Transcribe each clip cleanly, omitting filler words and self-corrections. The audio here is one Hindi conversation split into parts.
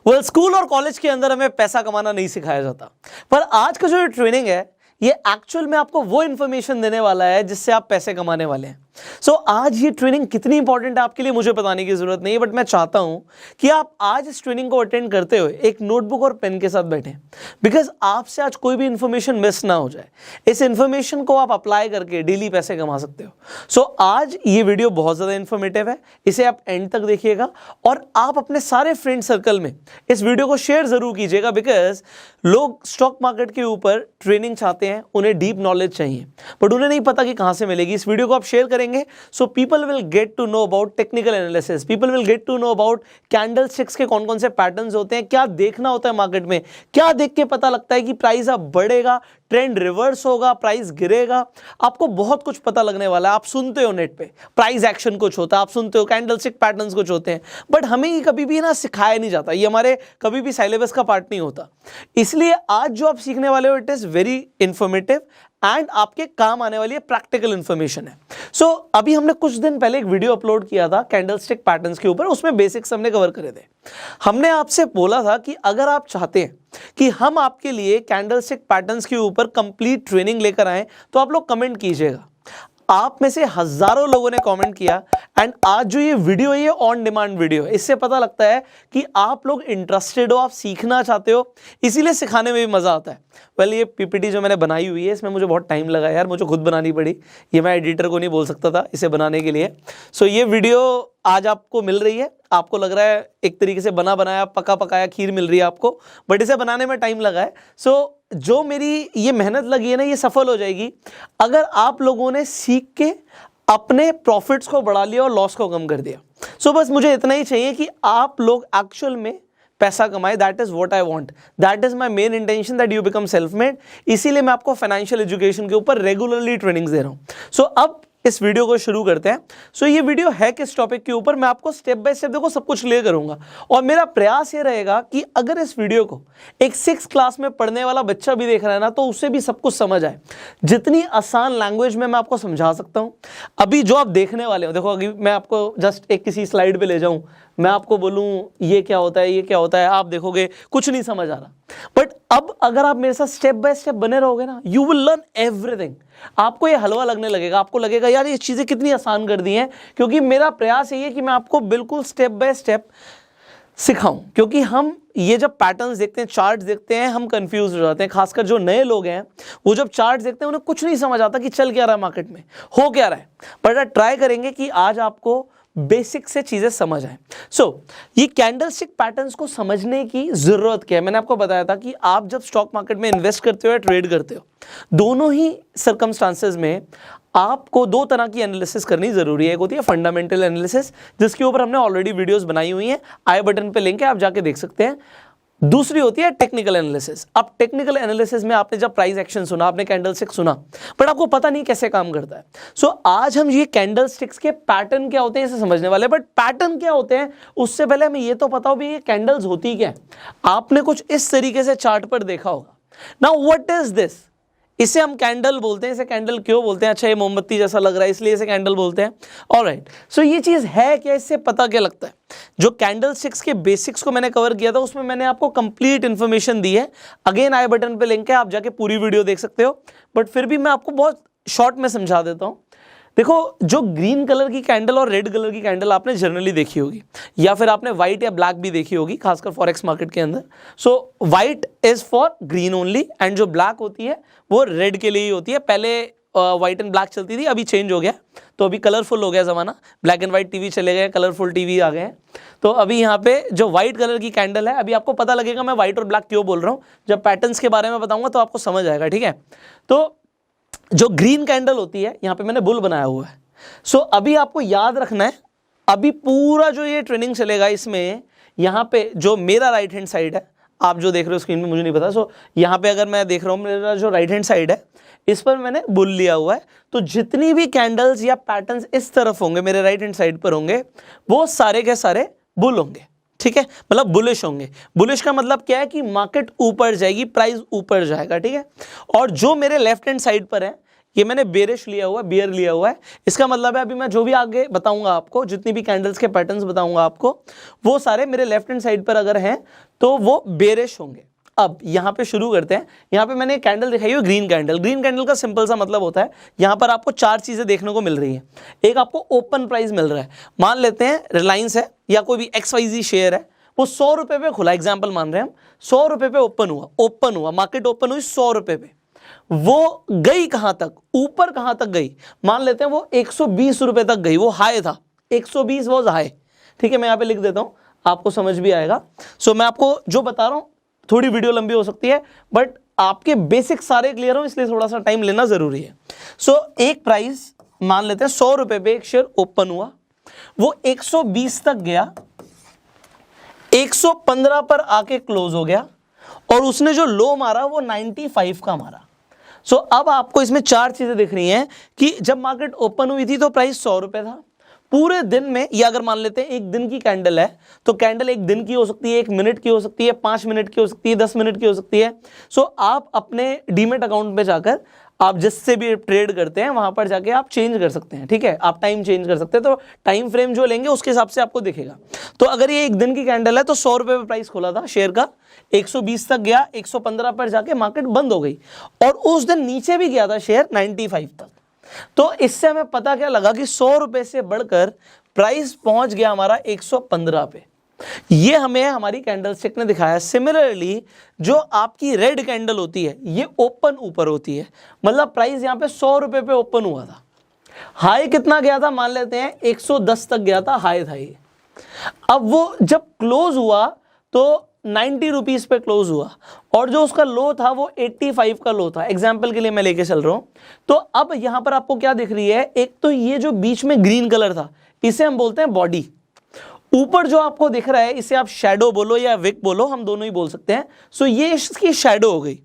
स्कूल और कॉलेज के अंदर हमें पैसा कमाना नहीं सिखाया जाता, पर आज का जो ट्रेनिंग है ये एक्चुअल में आपको वो इन्फॉर्मेशन देने वाला है जिससे आप पैसे कमाने वाले हैं। आज ये ट्रेनिंग कितनी इंपॉर्टेंट है आपके लिए मुझे बताने की जरूरत नहीं है, बट मैं चाहता हूं कि आप आज इस ट्रेनिंग को अटेंड करते हुए एक नोटबुक और पेन के साथ बैठें, बिकॉज आपसे आज कोई भी इंफॉर्मेशन मिस ना हो जाए। इस इंफॉर्मेशन को आप अप्लाई करके डेली पैसे कमा सकते हो। आज ये वीडियो बहुत ज़्यादा इंफॉर्मेटिव है, इसे आप एंड तक देखिएगा और आप अपने सारे फ्रेंड सर्कल में इस वीडियो को शेयर जरूर कीजिएगा, बिकॉज लोग स्टॉक मार्केट के ऊपर ट्रेनिंग चाहते हैं, उन्हें डीप नॉलेज चाहिए, बट उन्हें नहीं पता कि कहाँ से मिलेगी। इस वीडियो को आप शेयर करेंगे so people will get to know about technical analysis, people will get to know about candlesticks के कौन कौन से पैटर्न्स होते हैं, क्या देखना होता है मार्केट में, क्या देख के पता लगता है कि प्राइस अब बढ़ेगा, ट्रेंड रिवर्स होगा, प्राइस गिरेगा। आपको बहुत कुछ पता लगने वाला है। आप सुनते हो नेट पे प्राइस एक्शन कुछ होता है, आप सुनते हो कैंडलस्टिक पैटर्न्स कुछ होते हैं, बट हमें ये कभी भी ना सिखाया नहीं जाता, ये हमारे कभी भी सिलेबस का पार्ट नहीं होता। इसलिए आज जो आप सीखने वाले हो it is very informative and आपके काम आने वाली प्रैक्टिकल इंफॉर्मेशन है। अभी हमने कुछ दिन पहले एक वीडियो अपलोड किया था कैंडलस्टिक पैटर्न्स के ऊपर, उसमें बेसिक्स हमने कवर करे थे। हमने आपसे बोला था कि अगर आप चाहते हैं कि हम आपके लिए कैंडलस्टिक पैटर्न्स के ऊपर कंप्लीट ट्रेनिंग लेकर आए तो आप लोग कमेंट कीजिएगा। आप में से हजारों लोगों ने कमेंट किया एंड आज जो ये वीडियो है ये ऑन डिमांड वीडियो है। इससे पता लगता है कि आप लोग इंटरेस्टेड हो, आप सीखना चाहते हो, इसीलिए सिखाने में भी मजा आता है। ये पीपीटी जो मैंने बनाई हुई है इसमें मुझे बहुत टाइम लगा यार, मुझे खुद बनानी पड़ी, ये मैं एडिटर को नहीं बोल सकता था इसे बनाने के लिए। ये वीडियो आज आपको मिल रही है, आपको लग रहा है एक तरीके से बना बनाया पका पकाया खीर मिल रही है आपको, बट इसे बनाने में टाइम लगा है। जो मेरी ये मेहनत लगी है ना ये सफल हो जाएगी अगर आप लोगों ने सीख के अपने प्रॉफिट्स को बढ़ा लिया और लॉस को कम कर दिया। बस मुझे इतना ही चाहिए कि आप लोग एक्चुअल में पैसा कमाए। That is what I want, that is my main intention that you become self made. इसीलिए मैं आपको फाइनेंशियल एजुकेशन के ऊपर रेगुलरली ट्रेनिंग्स दे रहा हूं। अब इस वीडियो को शुरू करते हैं। ये वीडियो है किस टॉपिक के ऊपर, मैं आपको स्टेप बाय स्टेप देखो सब कुछ क्लियर करूंगा और मेरा प्रयास ये रहेगा कि अगर इस वीडियो को एक 6th क्लास में पढ़ने वाला बच्चा भी देख रहा है ना तो उससे भी सब कुछ समझ आए। जितनी आसान लैंग्वेज में मैं आपको समझा सकता हूं। अभी जो आप देखने वाले हो, देखो अभी मैं आपको जस्ट एक किसी स्लाइड पे ले जाऊं, मैं आपको बोलूं ये क्या होता है ये क्या होता है, आप देखोगे कुछ नहीं समझ आ रहा, बट अब अगर आप मेरे साथ स्टेप बाय स्टेप बने रहोगे ना यू विल लर्न एवरीथिंग। आपको ये हलवा लगने लगेगा, आपको लगेगा यार ये चीजें कितनी आसान कर दी हैं, क्योंकि मेरा प्रयास ये है कि मैं आपको बिल्कुल स्टेप बाय स्टेप सिखाऊं। क्योंकि हम ये जब पैटर्न्स देखते हैं, चार्ट्स देखते हैं, हम कंफ्यूज हो जाते हैं। खासकर जो नए लोग हैं वो जब चार्ट्स देखते हैं उन्हें कुछ नहीं समझ आता कि चल क्या रहा है मार्केट में, हो क्या रहा है। बट ट्राई करेंगे कि आज आपको बेसिक से चीजें समझ आए। ये कैंडलस्टिक पैटर्न्स को समझने की जरूरत क्या है, मैंने आपको बताया था कि आप जब स्टॉक मार्केट में इन्वेस्ट करते हो या ट्रेड करते हो, दोनों ही सर्कमस्टांसेस में आपको दो तरह की एनालिसिस करनी जरूरी है। एक होती है फंडामेंटल एनालिसिस, जिसके ऊपर हमने ऑलरेडी वीडियोस बनाई हुई हैं, आई बटन पे लिंक है आप जाके देख सकते हैं। दूसरी होती है टेक्निकल एनालिसिस। अब टेक्निकल एनालिसिस में आपने जब प्राइस एक्शन सुना, आपने कैंडलस्टिक सुना, बट आपको पता नहीं कैसे काम करता है। आज हम ये कैंडलस्टिक्स के पैटर्न क्या होते हैं इसे समझने वाले हैं। बट पैटर्न क्या होते हैं उससे पहले हमें ये तो पता हो भी ये कैंडल्स होती क्या है। आपने कुछ इस तरीके से चार्ट पर देखा होगा। नाउ व्हाट इज दिस, इसे हम कैंडल बोलते हैं। इसे कैंडल क्यों बोलते हैं? अच्छा ये मोमबत्ती जैसा लग रहा है इसलिए इसे कैंडल बोलते हैं। ऑलराइट, ये चीज है क्या, इससे पता क्या लगता है? जो कैंडलस्टिक्स के बेसिक्स को मैंने कवर किया था उसमें मैंने आपको कंप्लीट इंफॉर्मेशन दी है। अगेन आई बटन पे लिंक है, आप जाके पूरी वीडियो देख सकते हो, बट फिर भी मैं आपको बहुत शॉर्ट में समझा देता हूं। देखो, जो ग्रीन कलर की कैंडल और रेड कलर की कैंडल आपने जनरली देखी होगी, या फिर आपने व्हाइट या ब्लैक भी देखी होगी, खासकर फॉरेक्स मार्केट के अंदर। White is for green only and जो ब्लैक होती है वो रेड के लिए ही होती है। पहले व्हाइट एंड ब्लैक चलती थी, अभी चेंज हो गया, तो अभी कलरफुल हो गया ज़माना, ब्लैक एंड व्हाइट टीवी चले गए, कलरफुल टीवी आ गए हैं। तो अभी यहाँ पे जो व्हाइट कलर की कैंडल है, अभी आपको पता लगेगा मैं व्हाइट और ब्लैक क्यों बोल रहा हूँ, जब पैटर्न्स के बारे में बताऊंगा तो आपको समझ आएगा, ठीक है। तो जो ग्रीन कैंडल होती है, यहाँ पे मैंने बुल बनाया हुआ है। अभी आपको याद रखना है, अभी पूरा जो ये ट्रेनिंग चलेगा इसमें यहाँ पे जो मेरा राइट हैंड साइड है, आप जो देख रहे हो स्क्रीन में मुझे नहीं पता, यहाँ पे अगर मैं देख रहा हूँ मेरा जो राइट हैंड साइड है इस पर मैंने बुल लिया हुआ है। तो जितनी भी कैंडल्स या पैटर्न्स इस तरफ होंगे मेरे राइट हैंड साइड पर होंगे वो सारे के सारे बुल होंगे, ठीक है, मतलब बुलिश होंगे। बुलिश का मतलब क्या है कि मार्केट ऊपर जाएगी, प्राइस ऊपर जाएगा, ठीक है। और जो मेरे लेफ्ट हैंड साइड पर है ये मैंने बेरिश लिया हुआ है, बियर लिया हुआ है। इसका मतलब है अभी मैं जो भी आगे बताऊंगा आपको, जितनी भी कैंडल्स के पैटर्न्स बताऊंगा आपको, वो सारे मेरे लेफ्ट हैंड साइड पर अगर हैं तो वो बेरिश होंगे। अब यहाँ पे शुरू करते हैं। यहाँ पे मैंने कैंडल दिखाई है ग्रीन कैंडल। ग्रीन कैंडल का सिंपल सा मतलब होता है, यहाँ पर आपको चार चीजें देखने को मिल रही हैं। एक आपको ओपन प्राइस मिल रहा है, मान लेते हैं रिलायंस है या कोई भी XYZ शेयर है, वो 100 रुपए पे खुला, एग्जाम्पल मान रहे हैं हम, 100 रुपए पे ओपन हुआ, मार्केट ओपन हुई 100 रुपए पे। वो गई कहां तक, ऊपर कहां तक गई, मान लेते हैं वो 120 रुपए तक गई, वो हाई था, 120 वॉज हाई। ठीक है, मैं यहाँ पे लिख देता हूं, आपको समझ भी आएगा। सो मैं आपको जो बता रहा हूं, थोड़ी वीडियो लंबी हो सकती है बट आपके बेसिक सारे क्लियर हो, इसलिए थोड़ा सा टाइम लेना जरूरी है। सो एक प्राइस मान लेते हैं 100 रुपए पे एक शेयर ओपन हुआ, वो 120 तक गया, 115 पर आके क्लोज हो गया और उसने जो लो मारा वो 95 का मारा। सो अब आपको इसमें चार चीजें दिख रही हैं कि जब मार्केट ओपन हुई थी तो प्राइस 100 रुपए था, पूरे दिन में, या अगर मान लेते हैं एक दिन की कैंडल है तो कैंडल एक दिन की हो सकती है, 1 मिनट की हो सकती है, 5 मिनट की हो सकती है, 10 मिनट की हो सकती है। सो आप अपने डीमेट अकाउंट पे जाकर आप जिससे भी ट्रेड करते हैं वहां पर जाके आप चेंज कर सकते हैं। ठीक है, आप टाइम चेंज कर सकते हैं, तो टाइम फ्रेम जो लेंगे उसके हिसाब से आपको दिखेगा। तो अगर ये एक दिन की कैंडल है तो 100 रुपए पे प्राइस खोला था शेयर का, 120 तक गया, 115 पर जाके मार्केट बंद हो गई और उस दिन नीचे भी गया था शेयर 95 तक। तो इससे हमें पता क्या लगा कि 100 रुपए से बढ़कर प्राइस पहुंच गया हमारा 115 पे। ये हमें हमारी कैंडलस्टिक ने दिखाया। सिमिलरली जो आपकी रेड कैंडल होती है ये ओपन ऊपर होती है, मतलब प्राइस यहां पे 100 रुपए पे ओपन हुआ था, हाई कितना गया था, मान लेते हैं 110 तक गया था, हाई था ये। अब वो जब क्लोज हुआ तो 90 रुपीज पे क्लोज हुआ और जो उसका लो था वो 85 का लो था, एग्जाम्पल के लिए मैं लेके चल रहा हूं। तो अब यहां पर आपको क्या दिख रही है, एक तो ये जो बीच में ग्रीन कलर था इसे हम बोलते हैं बॉडी, ऊपर जो आपको दिख रहा है इसे आप शैडो बोलो या विक बोलो, हम दोनों ही बोल सकते हैं। सो ये इसकी शैडो हो गई,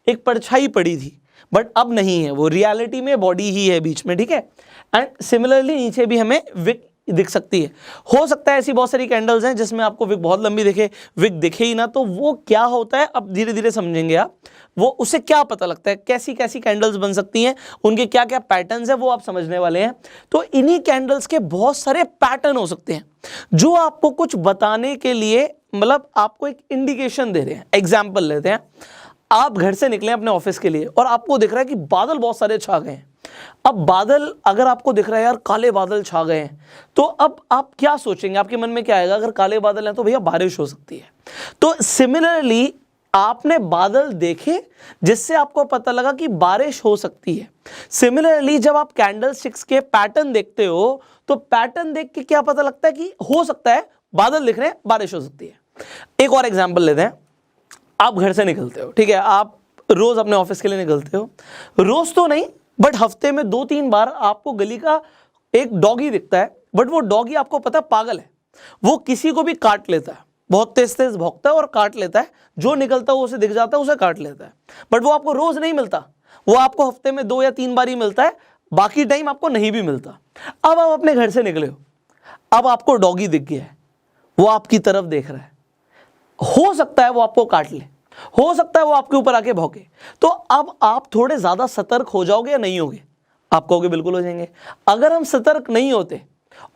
एक परछाई पड़ी थी बट अब नहीं है, वो रियलिटी में बॉडी ही है बीच में। ठीक है, एंड सिमिलरली नीचे भी हमें विक दिख सकती है। हो सकता है ऐसी बहुत सारी कैंडल्स हैं जिसमें आपको विक बहुत लंबी दिखे, विक दिखे ही ना, तो वो क्या होता है अब धीरे धीरे समझेंगे आप, वो उससे क्या पता लगता है, कैसी कैसी कैंडल्स बन सकती हैं, उनके क्या क्या पैटर्न्स हैं वो आप समझने वाले हैं। तो इन्हीं कैंडल्स के बहुत सारे पैटर्न हो सकते हैं जो आपको कुछ बताने के लिए, मतलब आपको एक इंडिकेशन दे रहे हैं। एग्जाम्पल लेते हैं, आप घर से निकले अपने ऑफिस के लिए और आपको दिख रहा है कि बादल बहुत सारे छा गए हैं। अब बादल अगर आपको दिख रहा है यार काले बादल छा गए हैं, तो अब आप क्या सोचेंगे, आपके मन में क्या आएगा, अगर काले बादल हैं तो भैया बारिश हो सकती है। तो सिमिलरली आपने बादल देखे जिससे आपको पता लगा कि बारिश हो सकती है। सिमिलरली जब आप कैंडलस्टिक्स के पैटर्न देखते हो तो पैटर्न देख के क्या पता लगता है कि हो सकता है बादल दिख रहे हैं, बारिश हो सकती है। एक और एग्जाम्पल लेते हैं, आप घर से निकलते हो, ठीक है, आप रोज अपने ऑफिस के लिए निकलते हो, रोज तो नहीं बट हफ्ते में 2-3 बार आपको गली का एक डॉगी दिखता है, बट वो डॉगी आपको पता है पागल है, वो किसी को भी काट लेता है, बहुत तेज तेज भौंकता है और काट लेता है, जो निकलता है वो उसे दिख जाता है, उसे काट लेता है, बट वो आपको रोज नहीं मिलता, वो आपको हफ्ते में 2 या 3 बार ही मिलता है, बाकी टाइम आपको नहीं भी मिलता। अब आप अपने घर से निकले हो, अब आपको डॉगी दिख गया है, वो आपकी तरफ देख रहा है, हो सकता है वो आपको काट ले, हो सकता है वो आपके ऊपर आके भौंके, तो अब आप थोड़े ज्यादा सतर्क हो जाओगे या नहीं होगे? आप कहोगे बिल्कुल हो जाएंगे। अगर हम सतर्क नहीं होते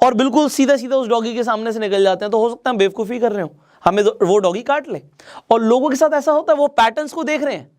और बिल्कुल सीधा सीधा उस डॉगी के सामने से निकल जाते हैं तो हो सकता है हम बेवकूफ़ी कर रहे हो, हमें वो डॉगी काट ले। और लोगों के साथ ऐसा होता है, वो पैटर्न्स को देख रहे हैं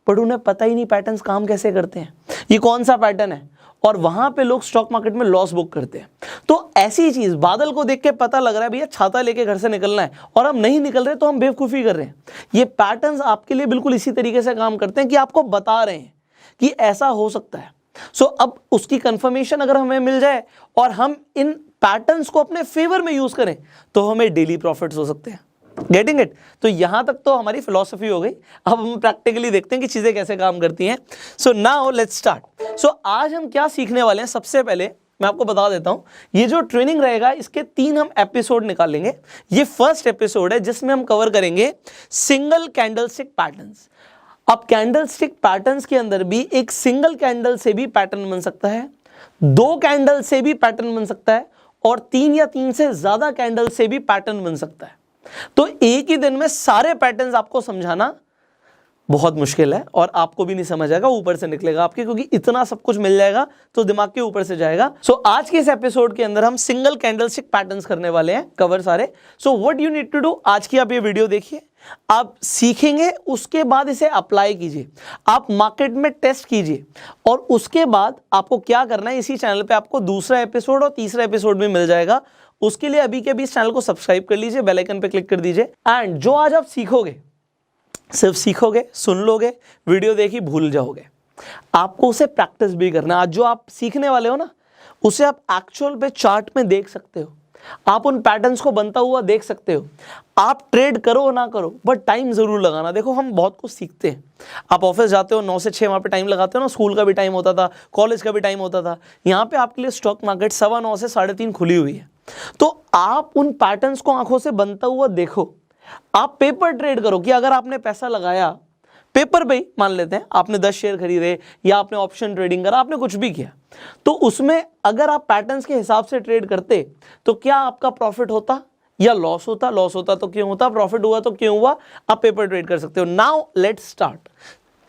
बट उन्हें पता ही नहीं पैटर्न्स काम कैसे करते हैं, ये कौन सा पैटर्न है, और वहां पे लोग स्टॉक मार्केट में लॉस बुक करते हैं। तो ऐसी चीज, बादल को देख के पता लग रहा है भैया छाता लेके घर से निकलना है और हम नहीं निकल रहे तो हम बेवकूफ़ी कर रहे हैं। ये पैटर्न्स आपके लिए बिल्कुल इसी तरीके से काम करते हैं कि आपको बता रहे हैं कि ऐसा हो सकता है। सो अब उसकी कंफर्मेशन अगर हमें मिल जाए और हम इन पैटर्न्स को अपने फेवर में यूज करें तो हमें डेली प्रॉफिट्स हो सकते हैं। Getting it? तो यहां तक तो हमारी फिलॉसफी हो गई, अब हम प्रैक्टिकली देखते हैं कि चीजें कैसे काम करती हैं। So now let's start. So आज हम क्या सीखने वाले हैं, सबसे पहले मैं आपको बता देता हूं, ये जो ट्रेनिंग रहेगा इसके 3 हम एपिसोड निकालेंगे। ये फर्स्ट एपिसोड है जिसमें हम कवर करेंगे सिंगल कैंडलस्टिक पैटर्न्स। अब कैंडलस्टिक पैटर्न्स के अंदर भी एक सिंगल कैंडल से भी पैटर्न बन सकता है, 2 कैंडल से भी पैटर्न बन सकता है और 3 या 3 से ज्यादा कैंडल से भी पैटर्न बन सकता है। तो एक ही दिन में सारे पैटर्न्स आपको समझाना बहुत मुश्किल है और आपको भी नहीं समझ आएगा, ऊपर से निकलेगा आपके, क्योंकि इतना सब कुछ मिल जाएगा तो दिमाग के ऊपर से जाएगा। सो आज के इस एपिसोड के अंदर हम सिंगल कैंडलस्टिक पैटर्न्स करने वाले हैं, कवर सारे। So what you need to do, आज की आप ये वीडियो देखिए, आप सीखेंगे, उसके बाद इसे अप्लाई कीजिए, आप मार्केट में टेस्ट कीजिए, और उसके बाद आपको क्या करना है, इसी चैनल पे आपको दूसरा एपिसोड और तीसरा एपिसोड भी मिल जाएगा। उसके लिए अभी के अभी इस चैनल को सब्सक्राइब कर लीजिए, बेल आइकन पे क्लिक कर दीजिए। एंड जो आज आप सीखोगे, सिर्फ सीखोगे, सुन लोगे, वीडियो देखी भूल जाओगे, आपको उसे प्रैक्टिस भी करना है। आज जो आप सीखने वाले हो ना, उसे आप एक्चुअल पे चार्ट में देख सकते हो, आप उन पैटर्न्स को बनता हुआ देख सकते हो। आप ट्रेड करो ना करो, बट टाइम जरूर लगाना। देखो हम बहुत कुछ सीखते हैं, आप ऑफिस जाते हो 9 से 6 वहाँ पे टाइम लगाते हो ना, स्कूल का भी टाइम होता था, कॉलेज का भी टाइम होता था। यहाँ पे आपके लिए स्टॉक मार्केट 9:15 से 3:30 खुली हुई है, तो आप उन पैटर्न्स को आंखों से बनता हुआ देखो। आप पेपर ट्रेड करो कि अगर आपने पैसा लगाया पेपर पे ही, मान लेते हैं आपने 10 शेयर खरीदे या आपने ऑप्शन ट्रेडिंग करा, आपने कुछ भी किया, तो उसमें अगर आप पैटर्न्स के हिसाब से ट्रेड करते तो क्या आपका प्रॉफिट होता या लॉस होता? लॉस होता तो क्यों होता, प्रॉफिट हुआ तो क्यों हुआ? आप पेपर ट्रेड कर सकते हो। Now let's start,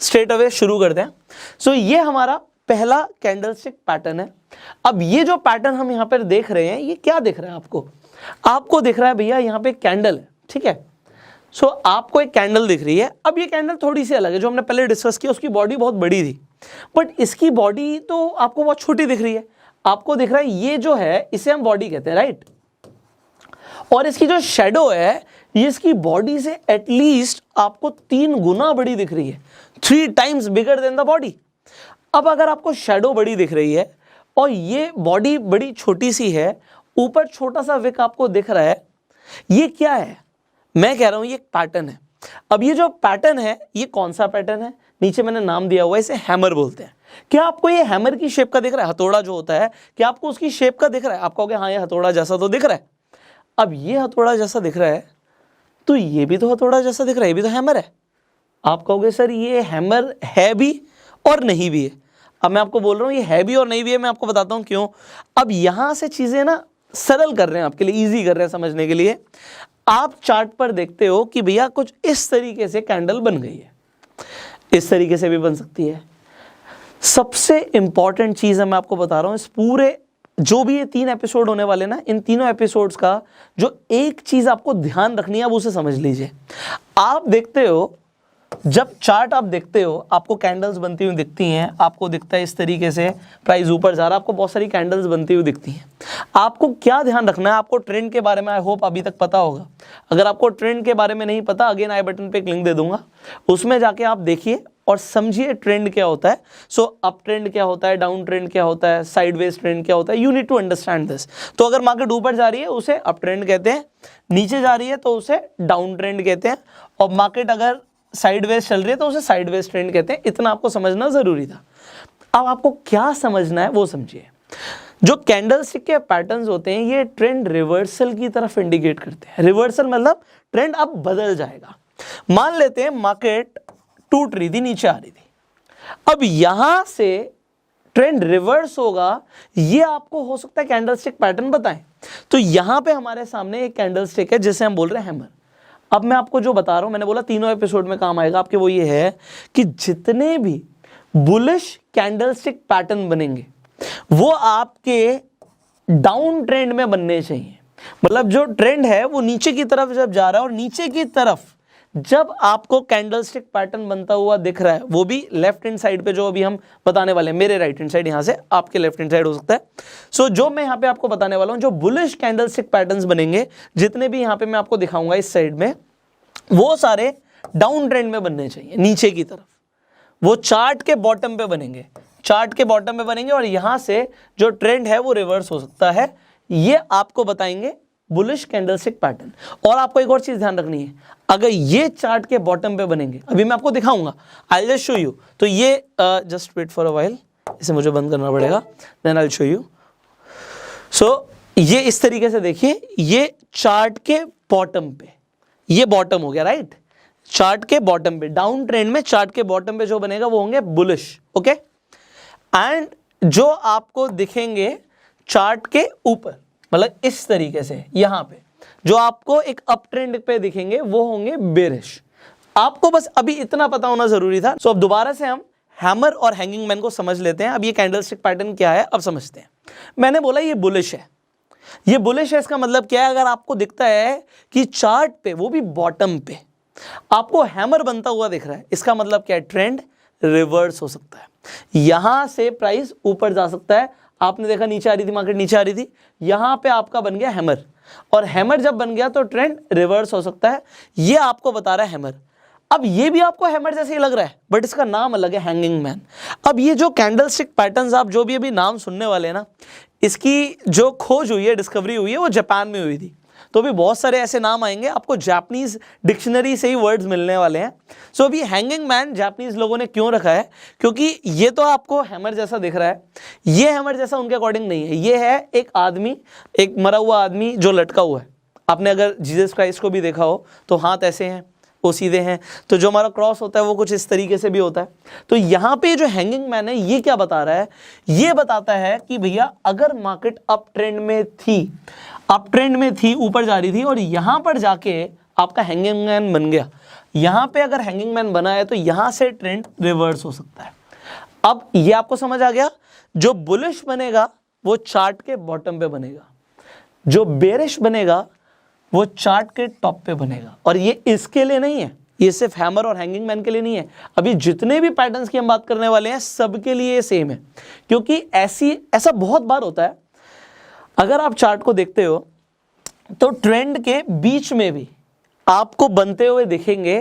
straight away शुरू करते हैं। सो ये हमारा पहला कैंडलस्टिक पैटर्न है। अब ये जो पैटर्न हम यहाँ पर देख रहे हैं, ये क्या दिख रहा है आपको? आपको दिख रहा है भैया यहाँ पे कैंडल है, ठीक है। सो आपको एक कैंडल दिख रही है। अब ये कैंडल थोड़ी सी अलग है, जो हमने पहले डिस्कस किया उसकी बॉडी बहुत बड़ी थी, बट इसकी बॉडी तो आपको बहुत छोटी दिख रही है। आपको दिख रहा है ये जो है इसे हम बॉडी कहते हैं, राइट। और इसकी जो शेडो है ये इसकी बॉडी से एटलीस्ट आपको 3 गुना बड़ी दिख रही है, 3 times bigger than the body. अब अगर आपको शेडो बड़ी दिख रही है और ये बॉडी बड़ी छोटी सी है, ऊपर छोटा सा विक आपको दिख रहा है, ये क्या है? मैं कह रहा हूं ये एक पैटर्न है। अब ये जो पैटर्न है ये कौन सा पैटर्न है? नीचे मैंने नाम दिया हुआ है, इसे हैमर बोलते हैं। क्या आपको ये हैमर की शेप का दिख रहा है? हथौड़ा जो होता है, क्या आपको उसकी शेप का दिख रहा है? आप कहोगे हाँ ये हथौड़ा जैसा तो दिख रहा है। अब ये हथौड़ा जैसा दिख रहा है तो ये भी तो हथौड़ा जैसा दिख रहा है, ये भी तो हैमर है। आप कहोगे सर ये हैमर है भी और नहीं भी है। अब मैं आपको बोल रहा हूँ ये है भी और नहीं भी है, मैं आपको बताता हूँ क्यों। अब यहां से चीजें ना सरल कर रहे हैं आपके लिए, ईजी कर रहे हैं समझने के लिए। आप चार्ट पर देखते हो कि भैया कुछ इस तरीके से कैंडल बन गई है, इस तरीके से भी बन सकती है। सबसे इंपॉर्टेंट चीज है, मैं आपको बता रहा हूं, इस पूरे जो भी ये 3 एपिसोड होने वाले ना, इन तीनों एपिसोड्स का जो एक चीज आपको ध्यान रखनी है, आप उसे समझ लीजिए। आप देखते हो, जब चार्ट आप देखते हो, आपको कैंडल्स बनती हुई दिखती हैं, आपको दिखता है इस तरीके से प्राइस ऊपर जा रहा है, आपको बहुत सारी कैंडल्स बनती हुई दिखती हैं। आपको क्या ध्यान रखना है? आपको ट्रेंड के बारे में आई होप अभी तक पता होगा। अगर आपको ट्रेंड के बारे में नहीं पता, अगेन आई बटन पे एक लिंक दे दूंगा, उसमें जाके आप देखिए और समझिए ट्रेंड क्या होता है। सो अप ट्रेंड क्या होता है, डाउन ट्रेंड क्या होता है, साइडवेज ट्रेंड क्या होता है, you need to understand this. तो अगर मार्केट ऊपर जा रही है उसे अप ट्रेंड कहते हैं, नीचे जा रही है तो उसे डाउन ट्रेंड कहते हैं, और मार्केट अगर साइडवेज चल रही है तो उसे साइडवेज ट्रेंड कहते हैं। इतना आपको समझना जरूरी था। अब आपको क्या समझना है वो समझिए। जो कैंडलस्टिक के पैटर्न्स होते हैं ये ट्रेंड रिवर्सल की तरफ इंडिकेट करते हैं। रिवर्सल मतलब ट्रेंड अब बदल जाएगा। मान लेते हैं मार्केट टूट रही थी, नीचे आ रही थी, अब यहां से ट्रेंड रिवर्स होगा, ये आपको हो सकता है कैंडलस्टिक पैटर्न बताएं। तो यहां पे हमारे सामने एक कैंडलस्टिक है जिसे हम बोल रहे हैं हैमर। अब मैं आपको जो बता रहा हूं, मैंने बोला तीनों एपिसोड में काम आएगा आपके, वो ये है कि जितने भी बुलिश कैंडलस्टिक पैटर्न बनेंगे वो आपके डाउन ट्रेंड में बनने चाहिए। मतलब जो ट्रेंड है वो नीचे की तरफ जब जा रहा है, और नीचे की तरफ जब आपको कैंडलस्टिक पैटर्न बनता हुआ दिख रहा है, वो भी लेफ्ट हैंड साइड पे, जो अभी हम बताने वाले हैं, मेरे राइट हैंड साइड, यहां से आपके लेफ्ट हैंड साइड हो सकता है। सो जो मैं यहां पे आपको बताने वाला हूं, जो बुलिश कैंडलस्टिक पैटर्न्स बनेंगे, जितने भी यहां पे मैं आपको दिखाऊंगा इस साइड में, वो सारे डाउन ट्रेंड में बनने चाहिए, नीचे की तरफ। वो चार्ट के बॉटम पे बनेंगे, चार्ट के बॉटम पे बनेंगे, और यहां से जो ट्रेंड है वो रिवर्स हो सकता है। ये आपको बताएंगे बुलिश कैंडलस्टिक पैटर्न। और आपको एक और चीज ध्यान रखनी है, अगर ये चार्ट के बॉटम पे बनेंगे, अभी मैं आपको दिखाऊंगा, आई जस्ट शो यू। तो ये just wait for a while, इसे मुझे बंद करना पड़ेगा, then I will show you. So ये इस तरीके से देखिए, ये चार्ट के बॉटम पे, ये बॉटम हो गया, राइट। चार्ट के बॉटम पे, डाउन ट्रेंड में चार्ट के बॉटम पे जो बनेगा वो होंगे बुलिश, ओके। एंड जो आपको दिखेंगे चार्ट के ऊपर, मतलब इस तरीके से, यहां पे जो आपको एक अप ट्रेंड पे दिखेंगे वो होंगे बेरिश। आपको बस अभी इतना पता होना जरूरी था। सो अब दोबारा से हम हैमर और हैंगिंग मैन को समझ लेते हैं। अब ये कैंडलस्टिक पैटर्न क्या है अब समझते हैं। मैंने बोला ये बुलिश है, ये बुलिश है, इसका मतलब क्या है? अगर आपको दिखता है कि चार्ट पे, वो भी बॉटम पे, आपको हैमर बनता हुआ दिख रहा है, इसका मतलब क्या है? ट्रेंड रिवर्स हो सकता है, यहां से प्राइस ऊपर जा सकता है। आपने देखा नीचे आ रही थी, मार्केट नीचे आ रही थी, यहां पे आपका बन गया हैमर, और हैमर जब बन गया तो ट्रेंड रिवर्स हो सकता है। ये आपको बता रहा है हैमर। अब ये भी आपको हैमर जैसे ही लग रहा है, बट इसका नाम अलग है, हैंगिंग मैन। अब ये जो कैंडलस्टिक पैटर्न्स आप जो भी अभी नाम सुनने वाले हैं ना, इसकी जो खोज हुई है, डिस्कवरी हुई है, वो जापान में हुई थी। तो भी बहुत सारे ऐसे नाम आएंगे, आपको जापानीज डिक्शनरी से ही वर्ड्स मिलने वाले हैं। सो अभी हैंगिंग मैन जापानीज लोगों ने क्यों रखा है? क्योंकि ये तो आपको हैमर जैसा दिख रहा है, ये हैमर जैसा उनके अकॉर्डिंग नहीं है। ये है एक आदमी, एक मरा हुआ आदमी जो लटका हुआ है। आपने अगर जीसस क्राइस्ट को भी देखा हो तो हाथ ऐसे हैं, वो सीधे हैं, तो जो हमारा क्रॉस होता है वो कुछ इस तरीके से भी होता है। तो यहाँ पे जो हैंगिंग मैन है ये क्या बता रहा है? ये बताता है कि भैया अगर मार्केट अप ट्रेंड में थी, अप ट्रेंड में थी, ऊपर जा रही थी, और यहाँ पर जाके आपका हैंगिंग मैन बन गया, यहाँ पे अगर हैंगिंग मैन बना है तो यहाँ से ट्रेंड रिवर्स हो सकता है। अब ये आपको समझ आ गया? जो बुलिश बनेगा वो चार्ट के बॉटम पे बनेगा, जो बेरिश बनेगा वो चार्ट के टॉप पे बनेगा। और ये इसके लिए नहीं है, ये सिर्फ हैमर और हैंगिंग मैन के लिए नहीं है, अभी जितने भी पैटर्न्स की हम बात करने वाले हैं सबके लिए सेम है। क्योंकि ऐसा बहुत बार होता है, अगर आप चार्ट को देखते हो तो ट्रेंड के बीच में भी आपको बनते हुए दिखेंगे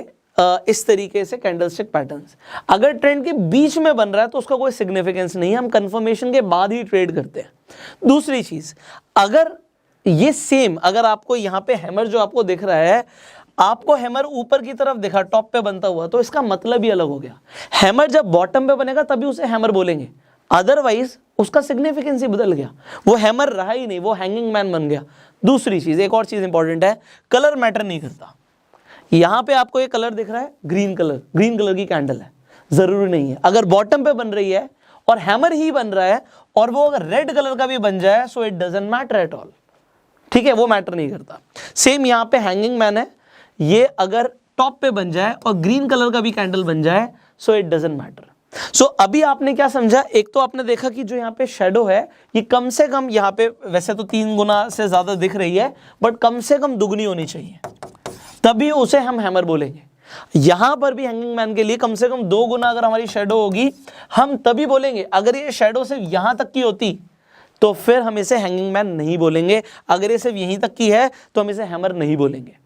इस तरीके से कैंडलस्टिक पैटर्न्स। अगर ट्रेंड के बीच में बन रहा है तो उसका कोई सिग्निफिकेंस नहीं है, हम कंफर्मेशन के बाद ही ट्रेड करते हैं। दूसरी चीज, अगर ये सेम, अगर आपको यहाँ पे हैमर जो आपको दिख रहा है, आपको हैमर ऊपर की तरफ दिखा, टॉप पे बनता हुआ, तो इसका मतलब ही अलग हो गया। हैमर जब बॉटम पे बनेगा तभी उसे हैमर बोलेंगे, अदरवाइज उसका सिग्निफिकेंस ही बदल गया, वो हैमर रहा ही नहीं, वो हैंगिंग मैन बन गया। दूसरी चीज, एक और चीज इंपॉर्टेंट है, कलर मैटर नहीं करता। यहां पे आपको ये कलर दिख रहा है, ग्रीन कलर, ग्रीन कलर की कैंडल है, जरूरी नहीं है। अगर बॉटम पे बन रही है और हैमर ही बन रहा है और वो अगर रेड कलर का भी बन जाए, so it doesn't matter at all. ठीक है, वो मैटर नहीं करता। सेम यहां पे हैंगिंग मैन है, ये अगर टॉप पे बन जाए और ग्रीन कलर का भी कैंडल बन जाए, सो इट डजंट मैटर। सो अभी आपने क्या समझा? एक तो आपने देखा कि जो यहाँ पे शेडो है ये कम से कम, यहाँ पे वैसे तो 3 गुना से ज्यादा दिख रही है, बट कम से कम दुगनी होनी चाहिए, तभी उसे हम हैमर बोलेंगे। यहां पर भी हैंगिंग मैन के लिए कम से कम 2 गुना अगर हमारी शेडो होगी, हम तभी बोलेंगे। अगर ये शेडो सिर्फ यहां तक की होती तो फिर हम इसे हैंगिंग मैन नहीं बोलेंगे, अगर ये सिर्फ यहीं तक की है तो हम इसे हैमर नहीं बोलेंगे।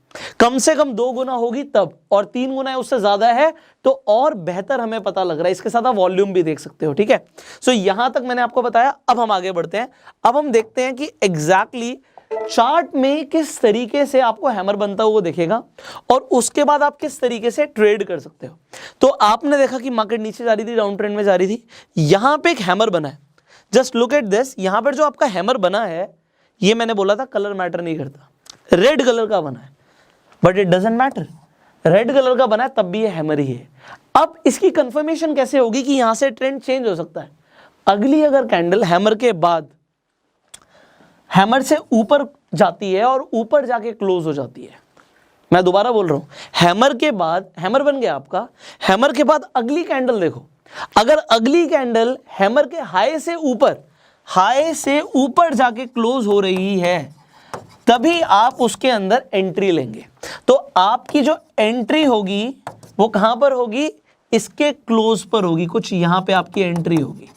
कम से कम 2 गुना होगी तब, और 3 गुना है उससे ज्यादा है तो और बेहतर हमें पता लग रहा है। इसके साथ आप वॉल्यूम भी देख सकते हो। ठीक है, सो यहां तक मैंने आपको बताया। अब हम आगे बढ़ते हैं, अब हम देखते हैं कि एग्जैक्टली चार्ट में किस तरीके से आपको हैमर बनता हुआ दिखेगा और उसके बाद आप किस तरीके से ट्रेड कर सकते हो। तो आपने देखा कि मार्केट नीचे जा रही थी, डाउन ट्रेंड में जा रही थी, यहां पे एक हैमर बना है। जस्ट लुक एट दिस, यहां पर जो आपका हैमर बना है, ये मैंने बोला था कलर मैटर नहीं करता, रेड कलर का बना है, but it doesn't matter, red colour का बना है तब भी ये हैमर ही है। अब इसकी कंफर्मेशन कैसे होगी कि यहां से ट्रेंड चेंज हो सकता है? अगली अगर कैंडल हैमर के बाद हैमर से ऊपर जाती है और ऊपर जाके क्लोज हो जाती है, मैं दोबारा बोल रहा हूं, हैमर के बाद, हैमर बन गया आपका, हैमर के बाद अगली कैंडल देखो, अगर अगली कैंडल हैमर के हाई से ऊपर जाके क्लोज हो रही है, तभी आप उसके अंदर एंट्री लेंगे। तो आपकी जो एंट्री होगी वो कहां पर होगी? इसके क्लोज पर होगी, कुछ यहां पे आपकी एंट्री होगी।